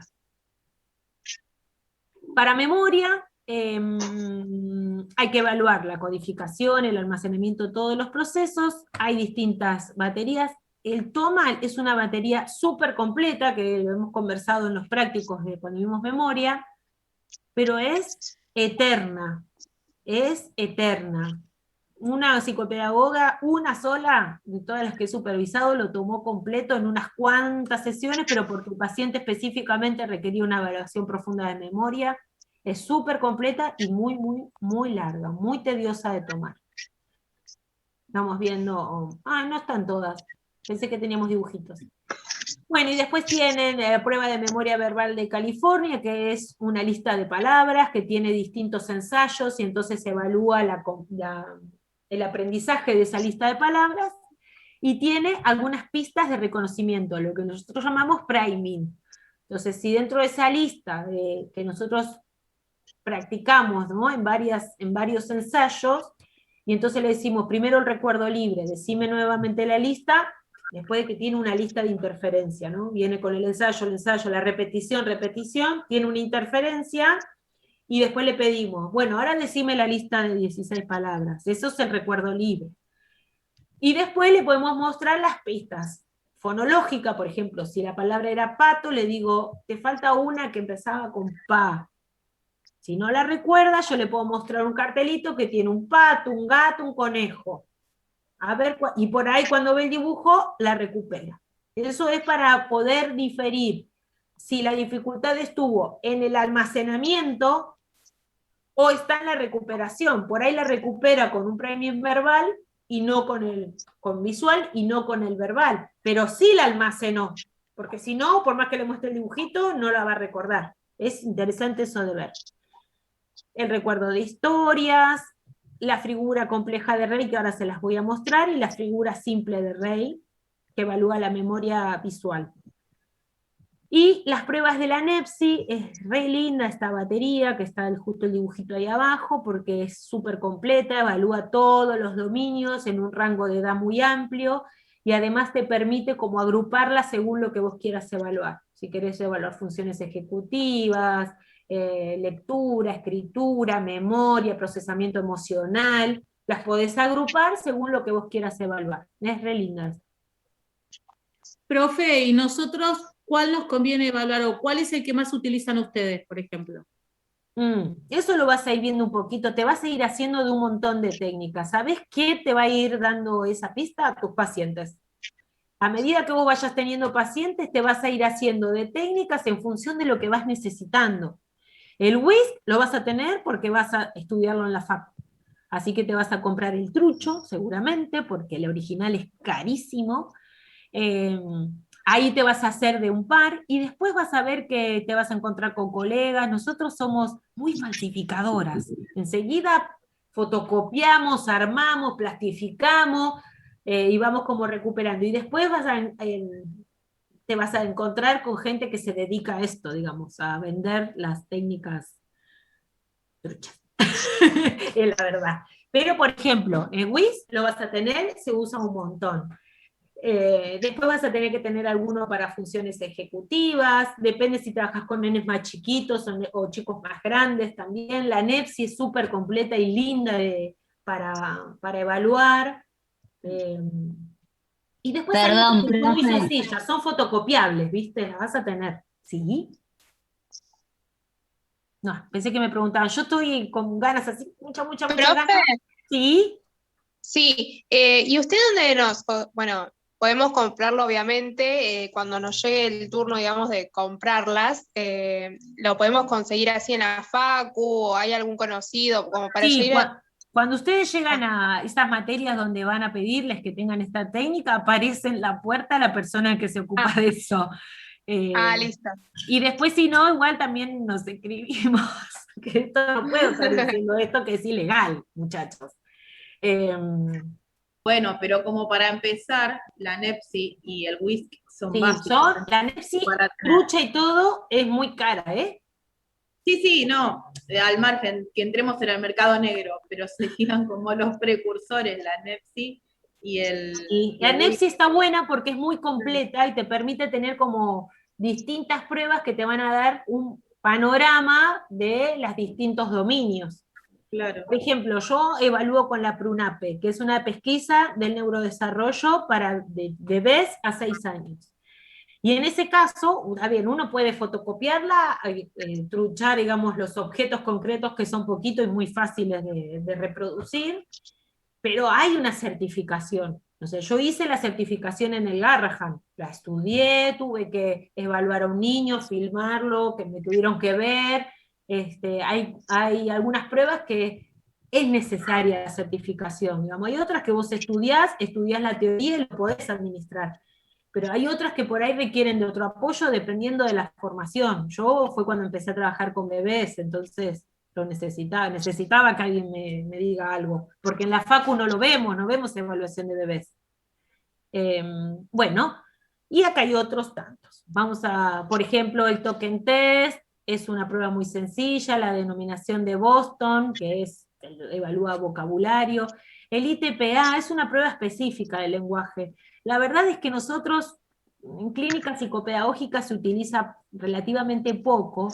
Para memoria, hay que evaluar la codificación, el almacenamiento de todos los procesos, hay distintas baterías. El TOMAL es una batería súper completa, que lo hemos conversado en los prácticos de cuando vimos memoria, pero es eterna, una psicopedagoga, una sola, de todas las que he supervisado, lo tomó completo en unas cuantas sesiones, pero porque el paciente específicamente requería una evaluación profunda de memoria. Es súper completa y muy, muy, muy larga, muy tediosa de tomar. Estamos viendo, no están todas, pensé que teníamos dibujitos. Bueno, y después tienen la prueba de memoria verbal de California, que es una lista de palabras que tiene distintos ensayos, y entonces se evalúa el aprendizaje de esa lista de palabras, y tiene algunas pistas de reconocimiento, lo que nosotros llamamos priming. Entonces, si dentro de esa lista que nosotros practicamos, ¿no?, en varios ensayos, y entonces le decimos primero el recuerdo libre, decime nuevamente la lista, después de que tiene una lista de interferencia, ¿no? Viene con el ensayo, la repetición, tiene una interferencia, y después le pedimos, bueno, ahora decime la lista de 16 palabras, eso es el recuerdo libre. Y después le podemos mostrar las pistas. Fonológica, por ejemplo, si la palabra era pato, le digo, te falta una que empezaba con pa. Si no la recuerda, yo le puedo mostrar un cartelito que tiene un pato, un gato, un conejo. A ver, y por ahí cuando ve el dibujo, la recupera. Eso es para poder diferir si la dificultad estuvo en el almacenamiento o está en la recuperación. Por ahí la recupera con un priming verbal y no con visual y no con el verbal, pero sí la almacenó, porque si no, por más que le muestre el dibujito, no la va a recordar. Es interesante eso de ver. El recuerdo de historias, la figura compleja de Rey, que ahora se las voy a mostrar, y la figura simple de Rey, que evalúa la memoria visual. Y las pruebas de la NEPSI, es re linda esta batería, que está justo el dibujito ahí abajo, porque es súper completa, evalúa todos los dominios en un rango de edad muy amplio, y además te permite como agruparlas según lo que vos quieras evaluar. Si querés evaluar funciones ejecutivas, lectura, escritura, memoria, procesamiento emocional, las podés agrupar según lo que vos quieras evaluar. Es re linda. Profe, ¿y nosotros cuál nos conviene evaluar o cuál es el que más utilizan ustedes, por ejemplo? Eso lo vas a ir viendo un poquito, te vas a ir haciendo de un montón de técnicas. ¿Sabés qué te va a ir dando esa pista? A tus pacientes. A medida que vos vayas teniendo pacientes, te vas a ir haciendo de técnicas en función de lo que vas necesitando. El WISC lo vas a tener porque vas a estudiarlo en la facu. Así que te vas a comprar el trucho, seguramente, porque el original es carísimo. Ahí te vas a hacer de un par, y después vas a ver que te vas a encontrar con colegas. Nosotros somos muy falsificadoras. Enseguida fotocopiamos, armamos, plastificamos, y vamos como recuperando. Y después te vas a encontrar con gente que se dedica a esto, digamos, a vender las técnicas truchas. Es la verdad. Pero, por ejemplo, en WISC lo vas a tener, se usa un montón. Después vas a tener que tener alguno para funciones ejecutivas, depende si trabajas con nenes más chiquitos o chicos más grandes también. La NEPSI es súper completa y linda para evaluar. Y después Perdón, hay muy profe. sencillas, son fotocopiables, ¿viste? Las vas a tener. ¿Sí? No, pensé que me preguntaban. Yo estoy con ganas así, mucha ¿Profe? ganas. ¿Sí? Sí, ¿y usted dónde bueno, podemos comprarlo obviamente, cuando nos llegue el turno, digamos, de comprarlas, lo podemos conseguir así en la facu, o hay algún conocido como para Sí, llegar? cuando ustedes llegan a estas materias donde van a pedirles que tengan esta técnica, aparece en la puerta la persona que se ocupa de eso. Listo. Y después, si no, igual también nos escribimos, que esto no puedo estar diciendo esto, que es ilegal, muchachos. Bueno, pero como para empezar, la NEPSI y el WISC son Sí, básicos. la NEPSI, trucha y todo, es muy cara, ¿eh? Sí, no, al margen, que entremos en el mercado negro, pero serían como los precursores, la NEPSI y el... Y la NEPSI está buena porque es muy completa y te permite tener como distintas pruebas que te van a dar un panorama de los distintos dominios. Claro. Por ejemplo, yo evalúo con la PRUNAPE, que es una pesquisa del neurodesarrollo para de bebés a 6 años. Y en ese caso, uno puede fotocopiarla, truchar, digamos, los objetos concretos que son poquitos y muy fáciles de reproducir, pero hay una certificación. No sé, yo hice la certificación en el Garrahan, la estudié, tuve que evaluar a un niño, filmarlo, que me tuvieron que ver. Hay algunas pruebas que es necesaria la certificación, digamos. Hay otras que vos estudiás la teoría y lo podés administrar. Pero hay otras que por ahí requieren de otro apoyo dependiendo de la formación. Yo fue cuando empecé a trabajar con bebés, entonces lo necesitaba que alguien me diga algo, porque en la facu no lo vemos, no vemos evaluación de bebés. Bueno, y acá hay otros tantos. Vamos a, por ejemplo, el token test, es una prueba muy sencilla, la denominación de Boston, que evalúa vocabulario. El ITPA es una prueba específica del lenguaje. La verdad es que nosotros, en clínica psicopedagógica se utiliza relativamente poco,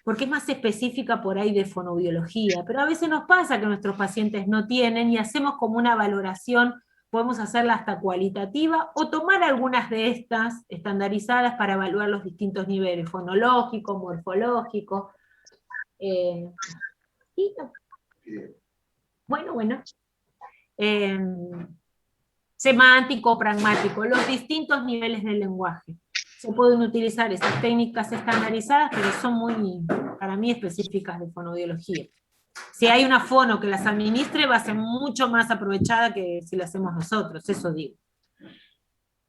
porque es más específica por ahí de fonoaudiología, pero a veces nos pasa que nuestros pacientes no tienen y hacemos como una valoración, podemos hacerla hasta cualitativa, o tomar algunas de estas estandarizadas para evaluar los distintos niveles, fonológico, morfológico. Bueno. Semántico, pragmático, los distintos niveles del lenguaje. Se pueden utilizar esas técnicas estandarizadas, pero son muy, para mí, específicas de fonoaudiología. Si hay una fono que las administre, va a ser mucho más aprovechada que si la hacemos nosotros, eso digo.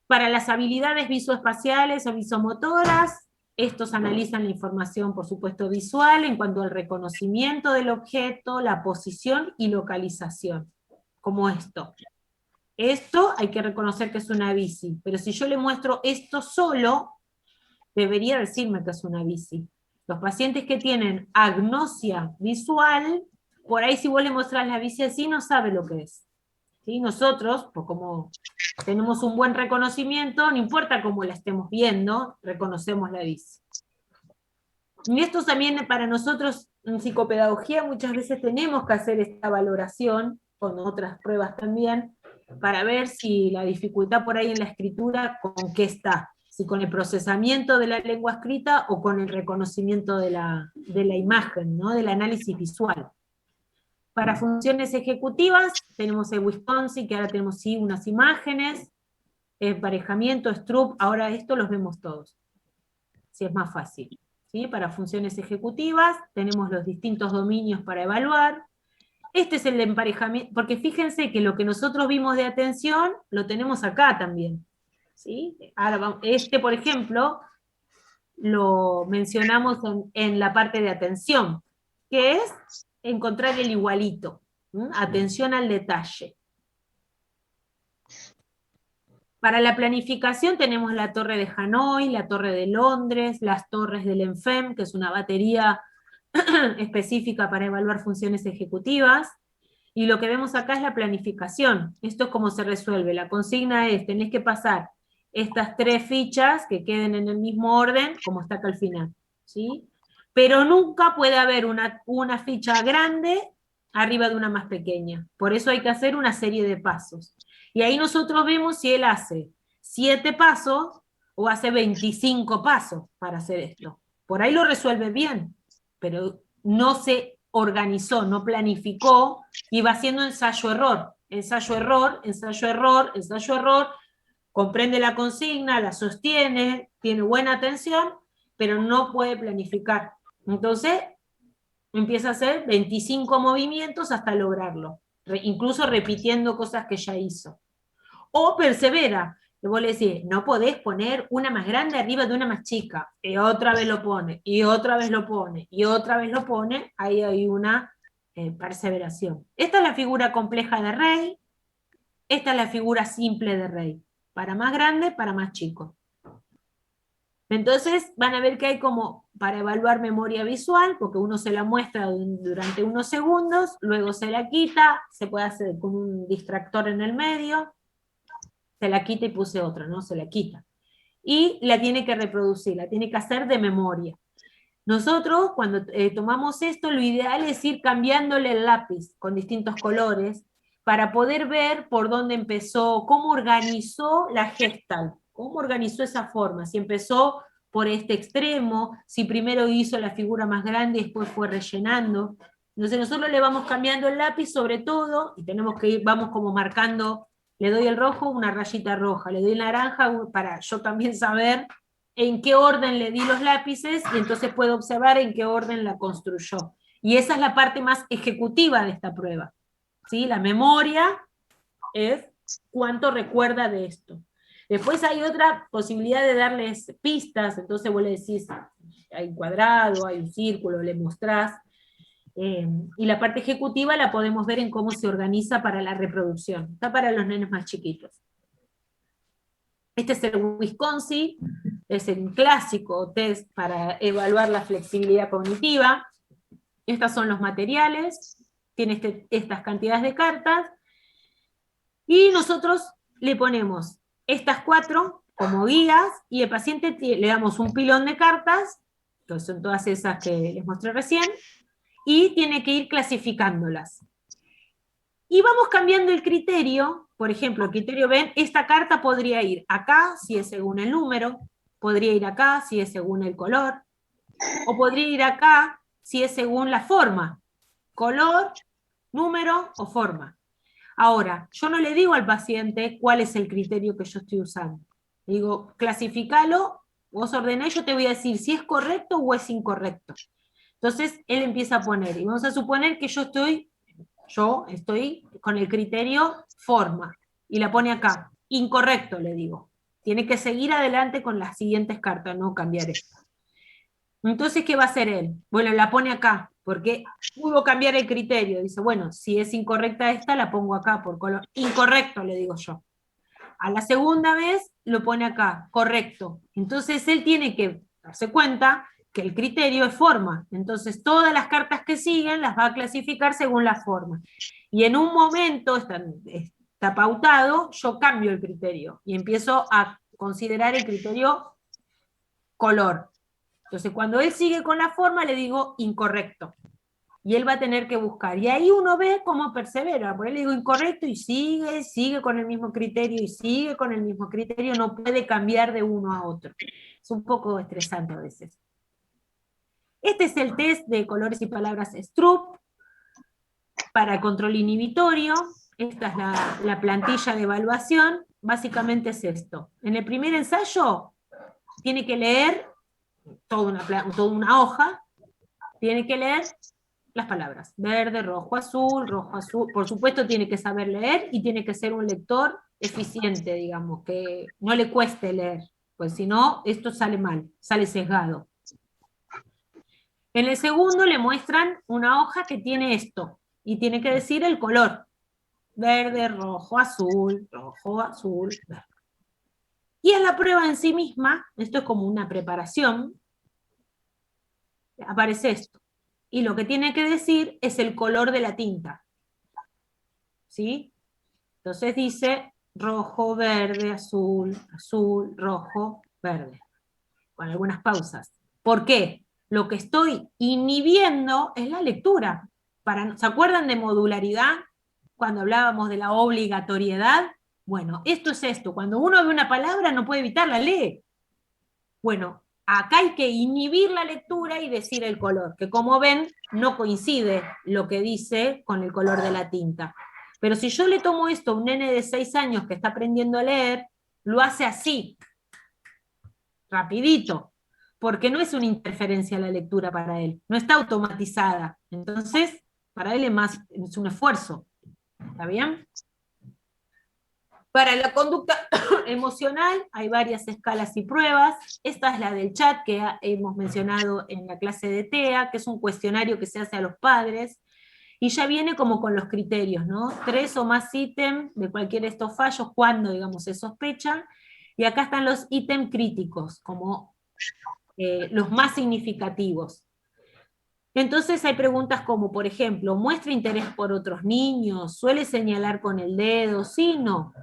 Para las habilidades visoespaciales o visomotoras, estos analizan la información, por supuesto, visual, en cuanto al reconocimiento del objeto, la posición y localización, como esto. Esto hay que reconocer que es una bici, pero si yo le muestro esto solo, debería decirme que es una bici. Los pacientes que tienen agnosia visual, por ahí si vos le mostrás la bici así, no sabe lo que es. ¿Sí? Nosotros, pues como tenemos un buen reconocimiento, no importa cómo la estemos viendo, reconocemos la bici. Y esto también para nosotros en psicopedagogía muchas veces tenemos que hacer esta valoración, con otras pruebas también, para ver si la dificultad por ahí en la escritura, con qué está, si con el procesamiento de la lengua escrita o con el reconocimiento de la imagen, ¿no? Del análisis visual. Para funciones ejecutivas, tenemos el Wisconsin, que ahora tenemos sí unas imágenes, emparejamiento, Stroop, ahora esto los vemos todos, si es más fácil. ¿Sí? Para funciones ejecutivas, tenemos los distintos dominios para evaluar. Este es el de emparejamiento, porque fíjense que lo que nosotros vimos de atención, lo tenemos acá también. ¿Sí? Ahora, por ejemplo, lo mencionamos en la parte de atención, que es encontrar el igualito, atención al detalle. Para la planificación tenemos la torre de Hanoi, la torre de Londres, las torres del ENFEM, que es una batería específica para evaluar funciones ejecutivas, y lo que vemos acá es la planificación. Esto es cómo se resuelve. La consigna es, tenés que pasar estas 3 fichas que queden en el mismo orden, como está acá al final, ¿sí? Pero nunca puede haber una ficha grande arriba de una más pequeña. Por eso hay que hacer una serie de pasos. Y ahí nosotros vemos si él hace 7 pasos o hace 25 pasos para hacer esto. Por ahí lo resuelve bien, pero no se organizó, no planificó, y va haciendo ensayo-error, ensayo-error, ensayo-error, ensayo-error, comprende la consigna, la sostiene, tiene buena atención, pero no puede planificar. Entonces, empieza a hacer 25 movimientos hasta lograrlo, incluso repitiendo cosas que ya hizo. O persevera, que vos le decís, no podés poner una más grande arriba de una más chica, y otra vez lo pone, y otra vez lo pone, y otra vez lo pone, ahí hay una perseveración. Esta es la figura compleja de Rey, esta es la figura simple de Rey, para más grande, para más chico. Entonces van a ver que hay como para evaluar memoria visual, porque uno se la muestra durante unos segundos, luego se la quita, se puede hacer con un distractor en el medio, se la quita y puse otra, ¿no? Se la quita. Y la tiene que reproducir, la tiene que hacer de memoria. Nosotros, cuando tomamos esto, lo ideal es ir cambiándole el lápiz con distintos colores, para poder ver por dónde empezó, cómo organizó la Gestalt, cómo organizó esa forma, si empezó por este extremo, si primero hizo la figura más grande y después fue rellenando. Entonces nosotros le vamos cambiando el lápiz sobre todo, y tenemos que ir, vamos como marcando, le doy el rojo, una rayita roja, le doy el naranja, para yo también saber en qué orden le di los lápices, y entonces puedo observar en qué orden la construyó. Y esa es la parte más ejecutiva de esta prueba, ¿sí? La memoria es cuánto recuerda de esto. Después hay otra posibilidad de darles pistas, entonces vos le decís, hay un cuadrado, hay un círculo, le mostrás, y la parte ejecutiva la podemos ver en cómo se organiza para la reproducción. Está para los nenes más chiquitos. Este es el Wisconsin, es el clásico test para evaluar la flexibilidad cognitiva. Estos son los materiales, tiene estas cantidades de cartas, y nosotros le ponemos estas 4 como guías, y el paciente le damos un pilón de cartas, que son todas esas que les mostré recién, y tiene que ir clasificándolas. Y vamos cambiando el criterio. Por ejemplo, el criterio, ven, esta carta podría ir acá, si es según el número, podría ir acá, si es según el color, o podría ir acá, si es según la forma, color, número o forma. Ahora, yo no le digo al paciente cuál es el criterio que yo estoy usando. Le digo, clasificalo, vos ordená, yo te voy a decir si es correcto o es incorrecto. Entonces, él empieza a poner, y vamos a suponer que yo estoy con el criterio forma, y la pone acá. Incorrecto, le digo. Tiene que seguir adelante con las siguientes cartas, no cambiar esta. Entonces, ¿qué va a hacer él? Bueno, la pone acá, porque pudo cambiar el criterio. Dice, bueno, si es incorrecta esta, la pongo acá por color. Incorrecto, le digo yo. A la segunda vez, lo pone acá, correcto. Entonces, él tiene que darse cuenta que el criterio es forma. Entonces, todas las cartas que siguen las va a clasificar según la forma. Y en un momento, está pautado, yo cambio el criterio y empiezo a considerar el criterio color. Entonces, cuando él sigue con la forma, le digo incorrecto. Y él va a tener que buscar. Y ahí uno ve cómo persevera. Por ahí le digo incorrecto y sigue con el mismo criterio y sigue con el mismo criterio. No puede cambiar de uno a otro. Es un poco estresante a veces. Este es el test de colores y palabras Stroop para control inhibitorio. Esta es la plantilla de evaluación. Básicamente es esto. En el primer ensayo tiene que leer toda una hoja, tiene que leer las palabras, verde, rojo, azul, por supuesto tiene que saber leer y tiene que ser un lector eficiente, digamos, que no le cueste leer, pues si no, esto sale mal, sale sesgado. En el segundo le muestran una hoja que tiene esto, y tiene que decir el color, verde, rojo, azul, verde. Y en la prueba en sí misma, esto es como una preparación, aparece esto. Y lo que tiene que decir es el color de la tinta. ¿Sí? Entonces dice rojo, verde, azul, azul, rojo, verde. Con algunas pausas. ¿Por qué? Lo que estoy inhibiendo es la lectura. ¿Se acuerdan de modularidad? Cuando hablábamos de la obligatoriedad. Bueno, esto es esto. Cuando uno ve una palabra no puede evitarla, lee. Bueno, acá hay que inhibir la lectura y decir el color, que como ven, no coincide lo que dice con el color de la tinta. Pero si yo le tomo esto a un nene de 6 años que está aprendiendo a leer, lo hace así, rapidito, porque no es una interferencia la lectura para él, no está automatizada. Entonces, para él es un esfuerzo. ¿Está bien? Para la conducta emocional hay varias escalas y pruebas. Esta es la del chat que hemos mencionado en la clase de TEA, que es un cuestionario que se hace a los padres, y ya viene como con los criterios, ¿no? 3 o más ítems de cualquiera de estos fallos, cuando, digamos, se sospechan, y acá están los ítems críticos, como los más significativos. Entonces hay preguntas como, por ejemplo, ¿muestra interés por otros niños? ¿Suele señalar con el dedo? ¿Sí? ¿No?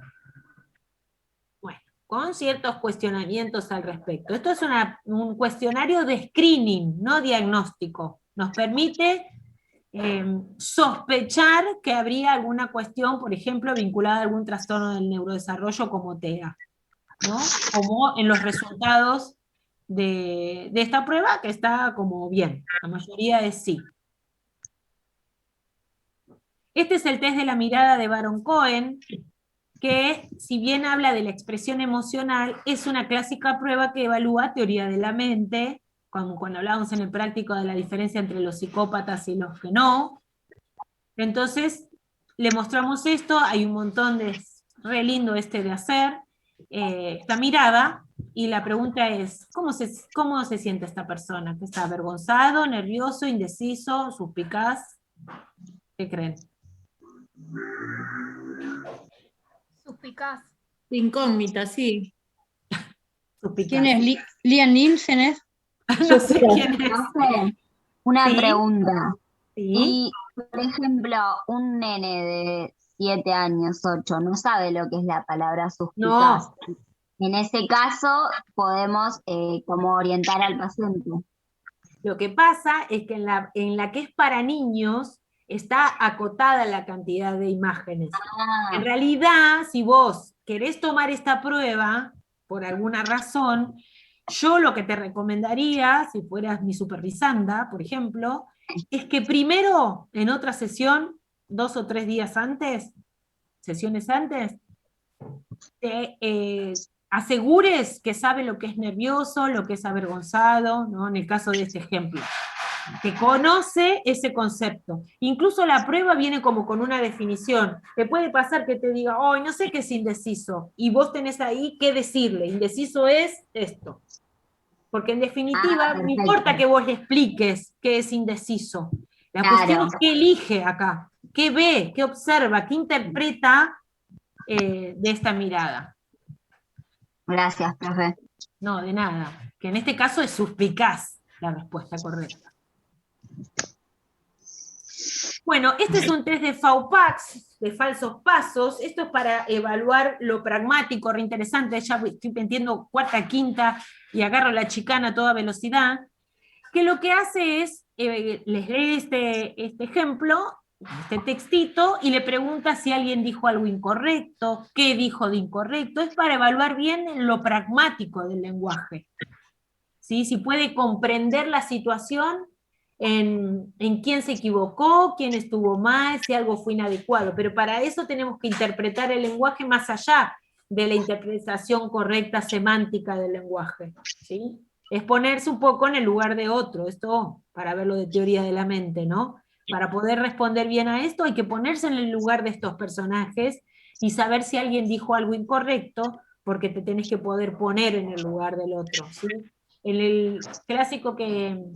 Bueno, con ciertos cuestionamientos al respecto. Esto es un cuestionario de screening, no diagnóstico. Nos permite sospechar que habría alguna cuestión, por ejemplo, vinculada a algún trastorno del neurodesarrollo como TEA, ¿no? Como en los resultados de esta prueba, que está como bien. La mayoría es sí. Este es el test de la mirada de Baron Cohen, que si bien habla de la expresión emocional, es una clásica prueba que evalúa teoría de la mente, cuando hablábamos en el práctico de la diferencia entre los psicópatas y los que no. Entonces, le mostramos esto, hay un montón de, re lindo de hacer, esta mirada, y la pregunta es, ¿cómo se siente esta persona? ¿Que está avergonzado, nervioso, indeciso, suspicaz? ¿Qué creen? Suspicaz. Incógnita, sí. Suspicaz. ¿Quién es? Liam Neeson es. No sé quién es. Profe, una ¿Sí? pregunta. ¿Sí? Y, por ejemplo, un nene de 7 años, 8, no sabe lo que es la palabra suspicaz. No. En ese caso, podemos como orientar al paciente. Lo que pasa es que en la que es para niños está acotada la cantidad de imágenes. En realidad, si vos querés tomar esta prueba, por alguna razón, yo lo que te recomendaría, si fueras mi supervisanda, por ejemplo, es que primero, en otra sesión, 2 o 3 días antes, sesiones antes, te asegures que sabe lo que es nervioso, lo que es avergonzado, ¿no? En el caso de este ejemplo, que conoce ese concepto. Incluso la prueba viene como con una definición. Te puede pasar que te diga, oh, no sé qué es indeciso, y vos tenés ahí qué decirle, indeciso es esto. Porque en definitiva, no importa que vos le expliques qué es indeciso. La cuestión es qué elige acá, qué ve, qué observa, qué interpreta de esta mirada. Gracias, profe. No, de nada. Que en este caso es suspicaz la respuesta correcta. Bueno, este es un test de FAUPAX, de falsos pasos. Esto es para evaluar lo pragmático, re interesante. Ya estoy metiendo cuarta, quinta y agarro la chicana a toda velocidad. Que lo que hace es, les lee este ejemplo, este textito, y le pregunta si alguien dijo algo incorrecto, qué dijo de incorrecto. Es para evaluar bien lo pragmático del lenguaje. ¿Sí? Si puede comprender la situación en quién se equivocó, quién estuvo mal, si algo fue inadecuado. Pero para eso tenemos que interpretar el lenguaje más allá de la interpretación correcta semántica del lenguaje. ¿Sí? Es ponerse un poco en el lugar de otro, esto para verlo de teoría de la mente, ¿no? Para poder responder bien a esto hay que ponerse en el lugar de estos personajes y saber si alguien dijo algo incorrecto, porque te tenés que poder poner en el lugar del otro, ¿sí? El clásico que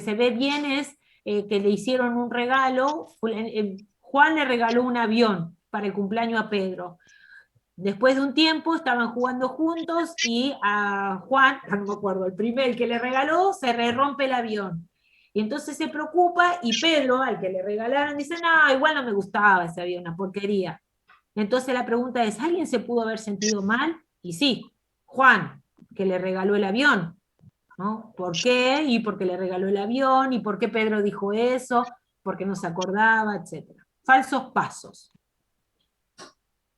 se ve bien es que le hicieron un regalo, Juan le regaló un avión para el cumpleaños a Pedro. Después de un tiempo estaban jugando juntos y a Juan, no me acuerdo, el que le regaló, se rompe el avión. Y entonces se preocupa y Pedro, al que le regalaron, dice, no, igual no me gustaba ese avión, una porquería. Entonces la pregunta es, ¿alguien se pudo haber sentido mal? Y sí, Juan, que le regaló el avión, ¿no? ¿Por qué? Y porque le regaló el avión, y por qué Pedro dijo eso, porque no se acordaba, etc. Falsos pasos.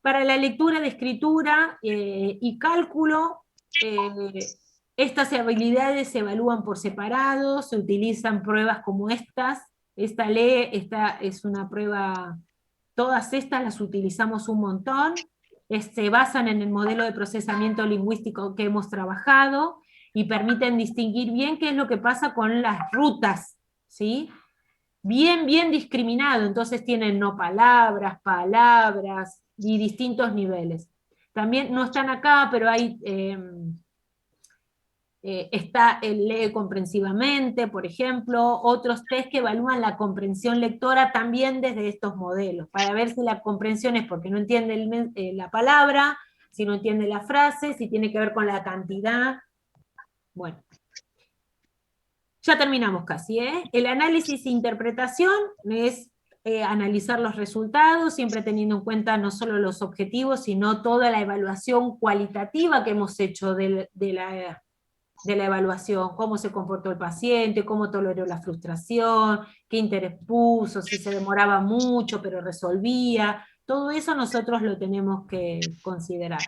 Para la lectura de escritura y cálculo, estas habilidades se evalúan por separado, se utilizan pruebas como estas. Esta es una prueba, todas estas las utilizamos un montón, se basan en el modelo de procesamiento lingüístico que hemos trabajado y permiten distinguir bien qué es lo que pasa con las rutas, ¿sí? Bien discriminado, entonces tienen no palabras, palabras y distintos niveles. También no están acá, pero hay, está el lee comprensivamente, por ejemplo, otros test que evalúan la comprensión lectora también desde estos modelos, para ver si la comprensión es porque no entiende la palabra, si no entiende la frase, si tiene que ver con la cantidad. Bueno. Ya terminamos casi, ¿eh? El análisis e interpretación es analizar los resultados, siempre teniendo en cuenta no solo los objetivos, sino toda la evaluación cualitativa que hemos hecho de la evaluación, cómo se comportó el paciente, cómo toleró la frustración, qué interés puso, si se demoraba mucho pero resolvía, todo eso nosotros lo tenemos que considerar.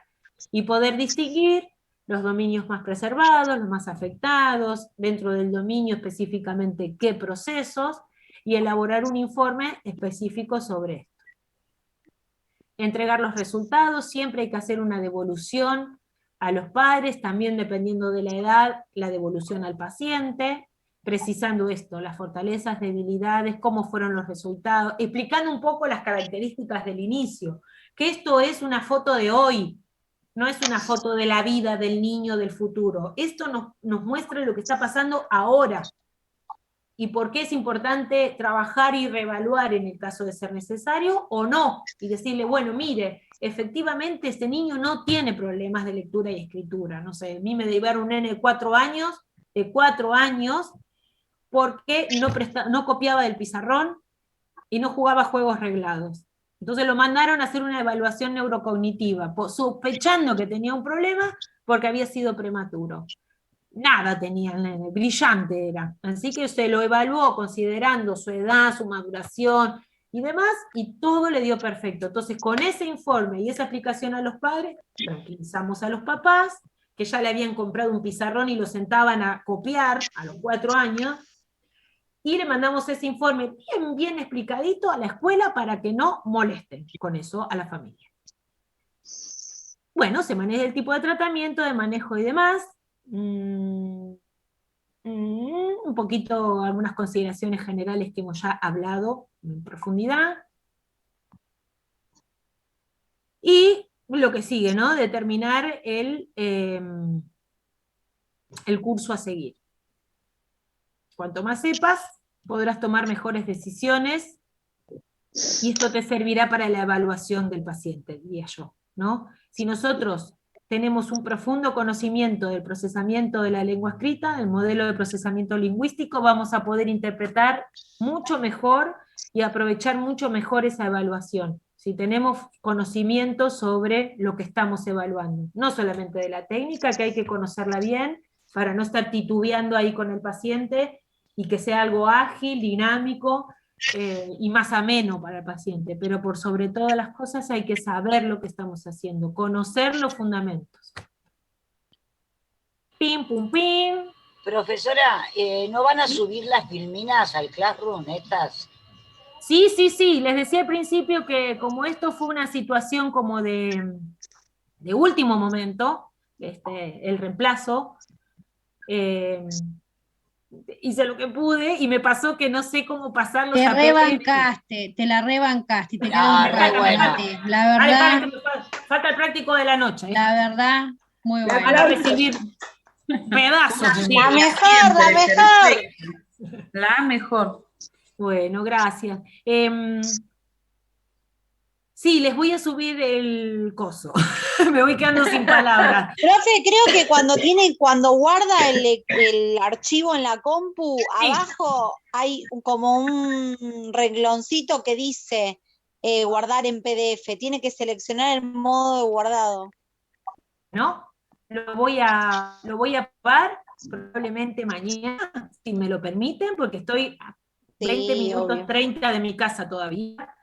Y poder distinguir los dominios más preservados, los más afectados, dentro del dominio específicamente qué procesos, y elaborar un informe específico sobre esto. Entregar los resultados, siempre hay que hacer una devolución a los padres, también dependiendo de la edad, la devolución al paciente, precisando esto, las fortalezas, debilidades, cómo fueron los resultados, explicando un poco las características del inicio, que esto es una foto de hoy, no es una foto de la vida del niño del futuro. Esto nos muestra lo que está pasando ahora, y por qué es importante trabajar y reevaluar en el caso de ser necesario o no, y decirle, bueno, mire, efectivamente este niño no tiene problemas de lectura y escritura, no sé, a mí me derivaron un nene de 4 años, porque no copiaba del pizarrón y no jugaba juegos reglados. Entonces lo mandaron a hacer una evaluación neurocognitiva, sospechando que tenía un problema porque había sido prematuro. Nada tenía el nene, brillante era. Así que se lo evaluó considerando su edad, su maduración y demás, y todo le dio perfecto. Entonces, con ese informe y esa explicación a los padres, tranquilizamos a los papás, que ya le habían comprado un pizarrón y lo sentaban a copiar a los 4 años, y le mandamos ese informe bien explicadito a la escuela para que no molesten con eso a la familia. Bueno, se maneja el tipo de tratamiento, de manejo y demás. Un poquito algunas consideraciones generales que hemos ya hablado en profundidad. Y lo que sigue, ¿no? Determinar el curso a seguir. Cuanto más sepas, podrás tomar mejores decisiones y esto te servirá para la evaluación del paciente, diría yo, ¿no? Si nosotros tenemos un profundo conocimiento del procesamiento de la lengua escrita, del modelo de procesamiento lingüístico, vamos a poder interpretar mucho mejor y aprovechar mucho mejor esa evaluación, si tenemos conocimiento sobre lo que estamos evaluando, no solamente de la técnica, que hay que conocerla bien, para no estar titubeando ahí con el paciente, y que sea algo ágil, dinámico, y más ameno para el paciente, pero por sobre todas las cosas hay que saber lo que estamos haciendo, conocer los fundamentos. Pim, pum, pim. Profesora, ¿no van a subir las filminas al Classroom estas? Sí, sí, sí, les decía al principio que como esto fue una situación como de último momento, el reemplazo, hice lo que pude y me pasó que no sé cómo pasarlo. Te rebancaste, te la rebancaste, te quedó un remate. La verdad. Ay, falta el práctico de la noche. La verdad, muy bueno. Van a recibir pedazos. La mejor. La mejor. Bueno, gracias. Sí, les voy a subir el coso. Me voy quedando sin palabras. Profe, creo que cuando guarda el archivo en la compu, sí, abajo hay como un rengloncito que dice guardar en PDF. Tiene que seleccionar el modo de guardado. ¿No? Lo voy a probar probablemente mañana, si me lo permiten, porque estoy a 20 minutos, obvio. 30 de mi casa todavía.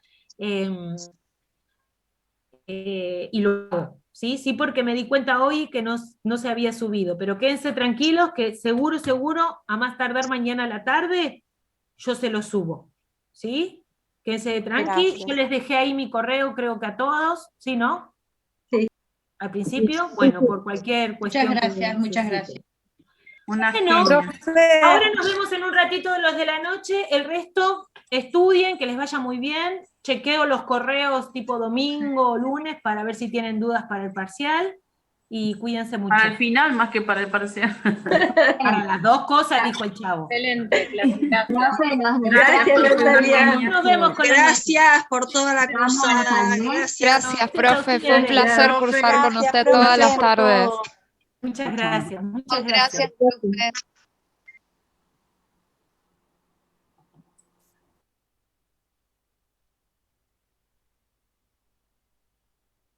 Y lo hago, ¿sí? Sí, porque me di cuenta hoy que no se había subido, pero quédense tranquilos que seguro, a más tardar mañana a la tarde, yo se lo subo, ¿sí? Quédense tranqui, gracias. Yo les dejé ahí mi correo, creo que a todos, ¿sí, no? Sí. Al principio, sí. Bueno, por cualquier cuestión. Muchas gracias. Bueno, ahora nos vemos en un ratito de los de la noche, el resto estudien, que les vaya muy bien, chequeo los correos tipo domingo o lunes para ver si tienen dudas para el parcial, y cuídense mucho. Para el final más que para el parcial. Para las dos cosas, dijo el chavo. Excelente, gracias. Nos vemos con gracias por toda la cruzada. Gracias, profe, fue un placer cursar con usted todas las tardes. Muchas gracias. Muchas gracias, profe.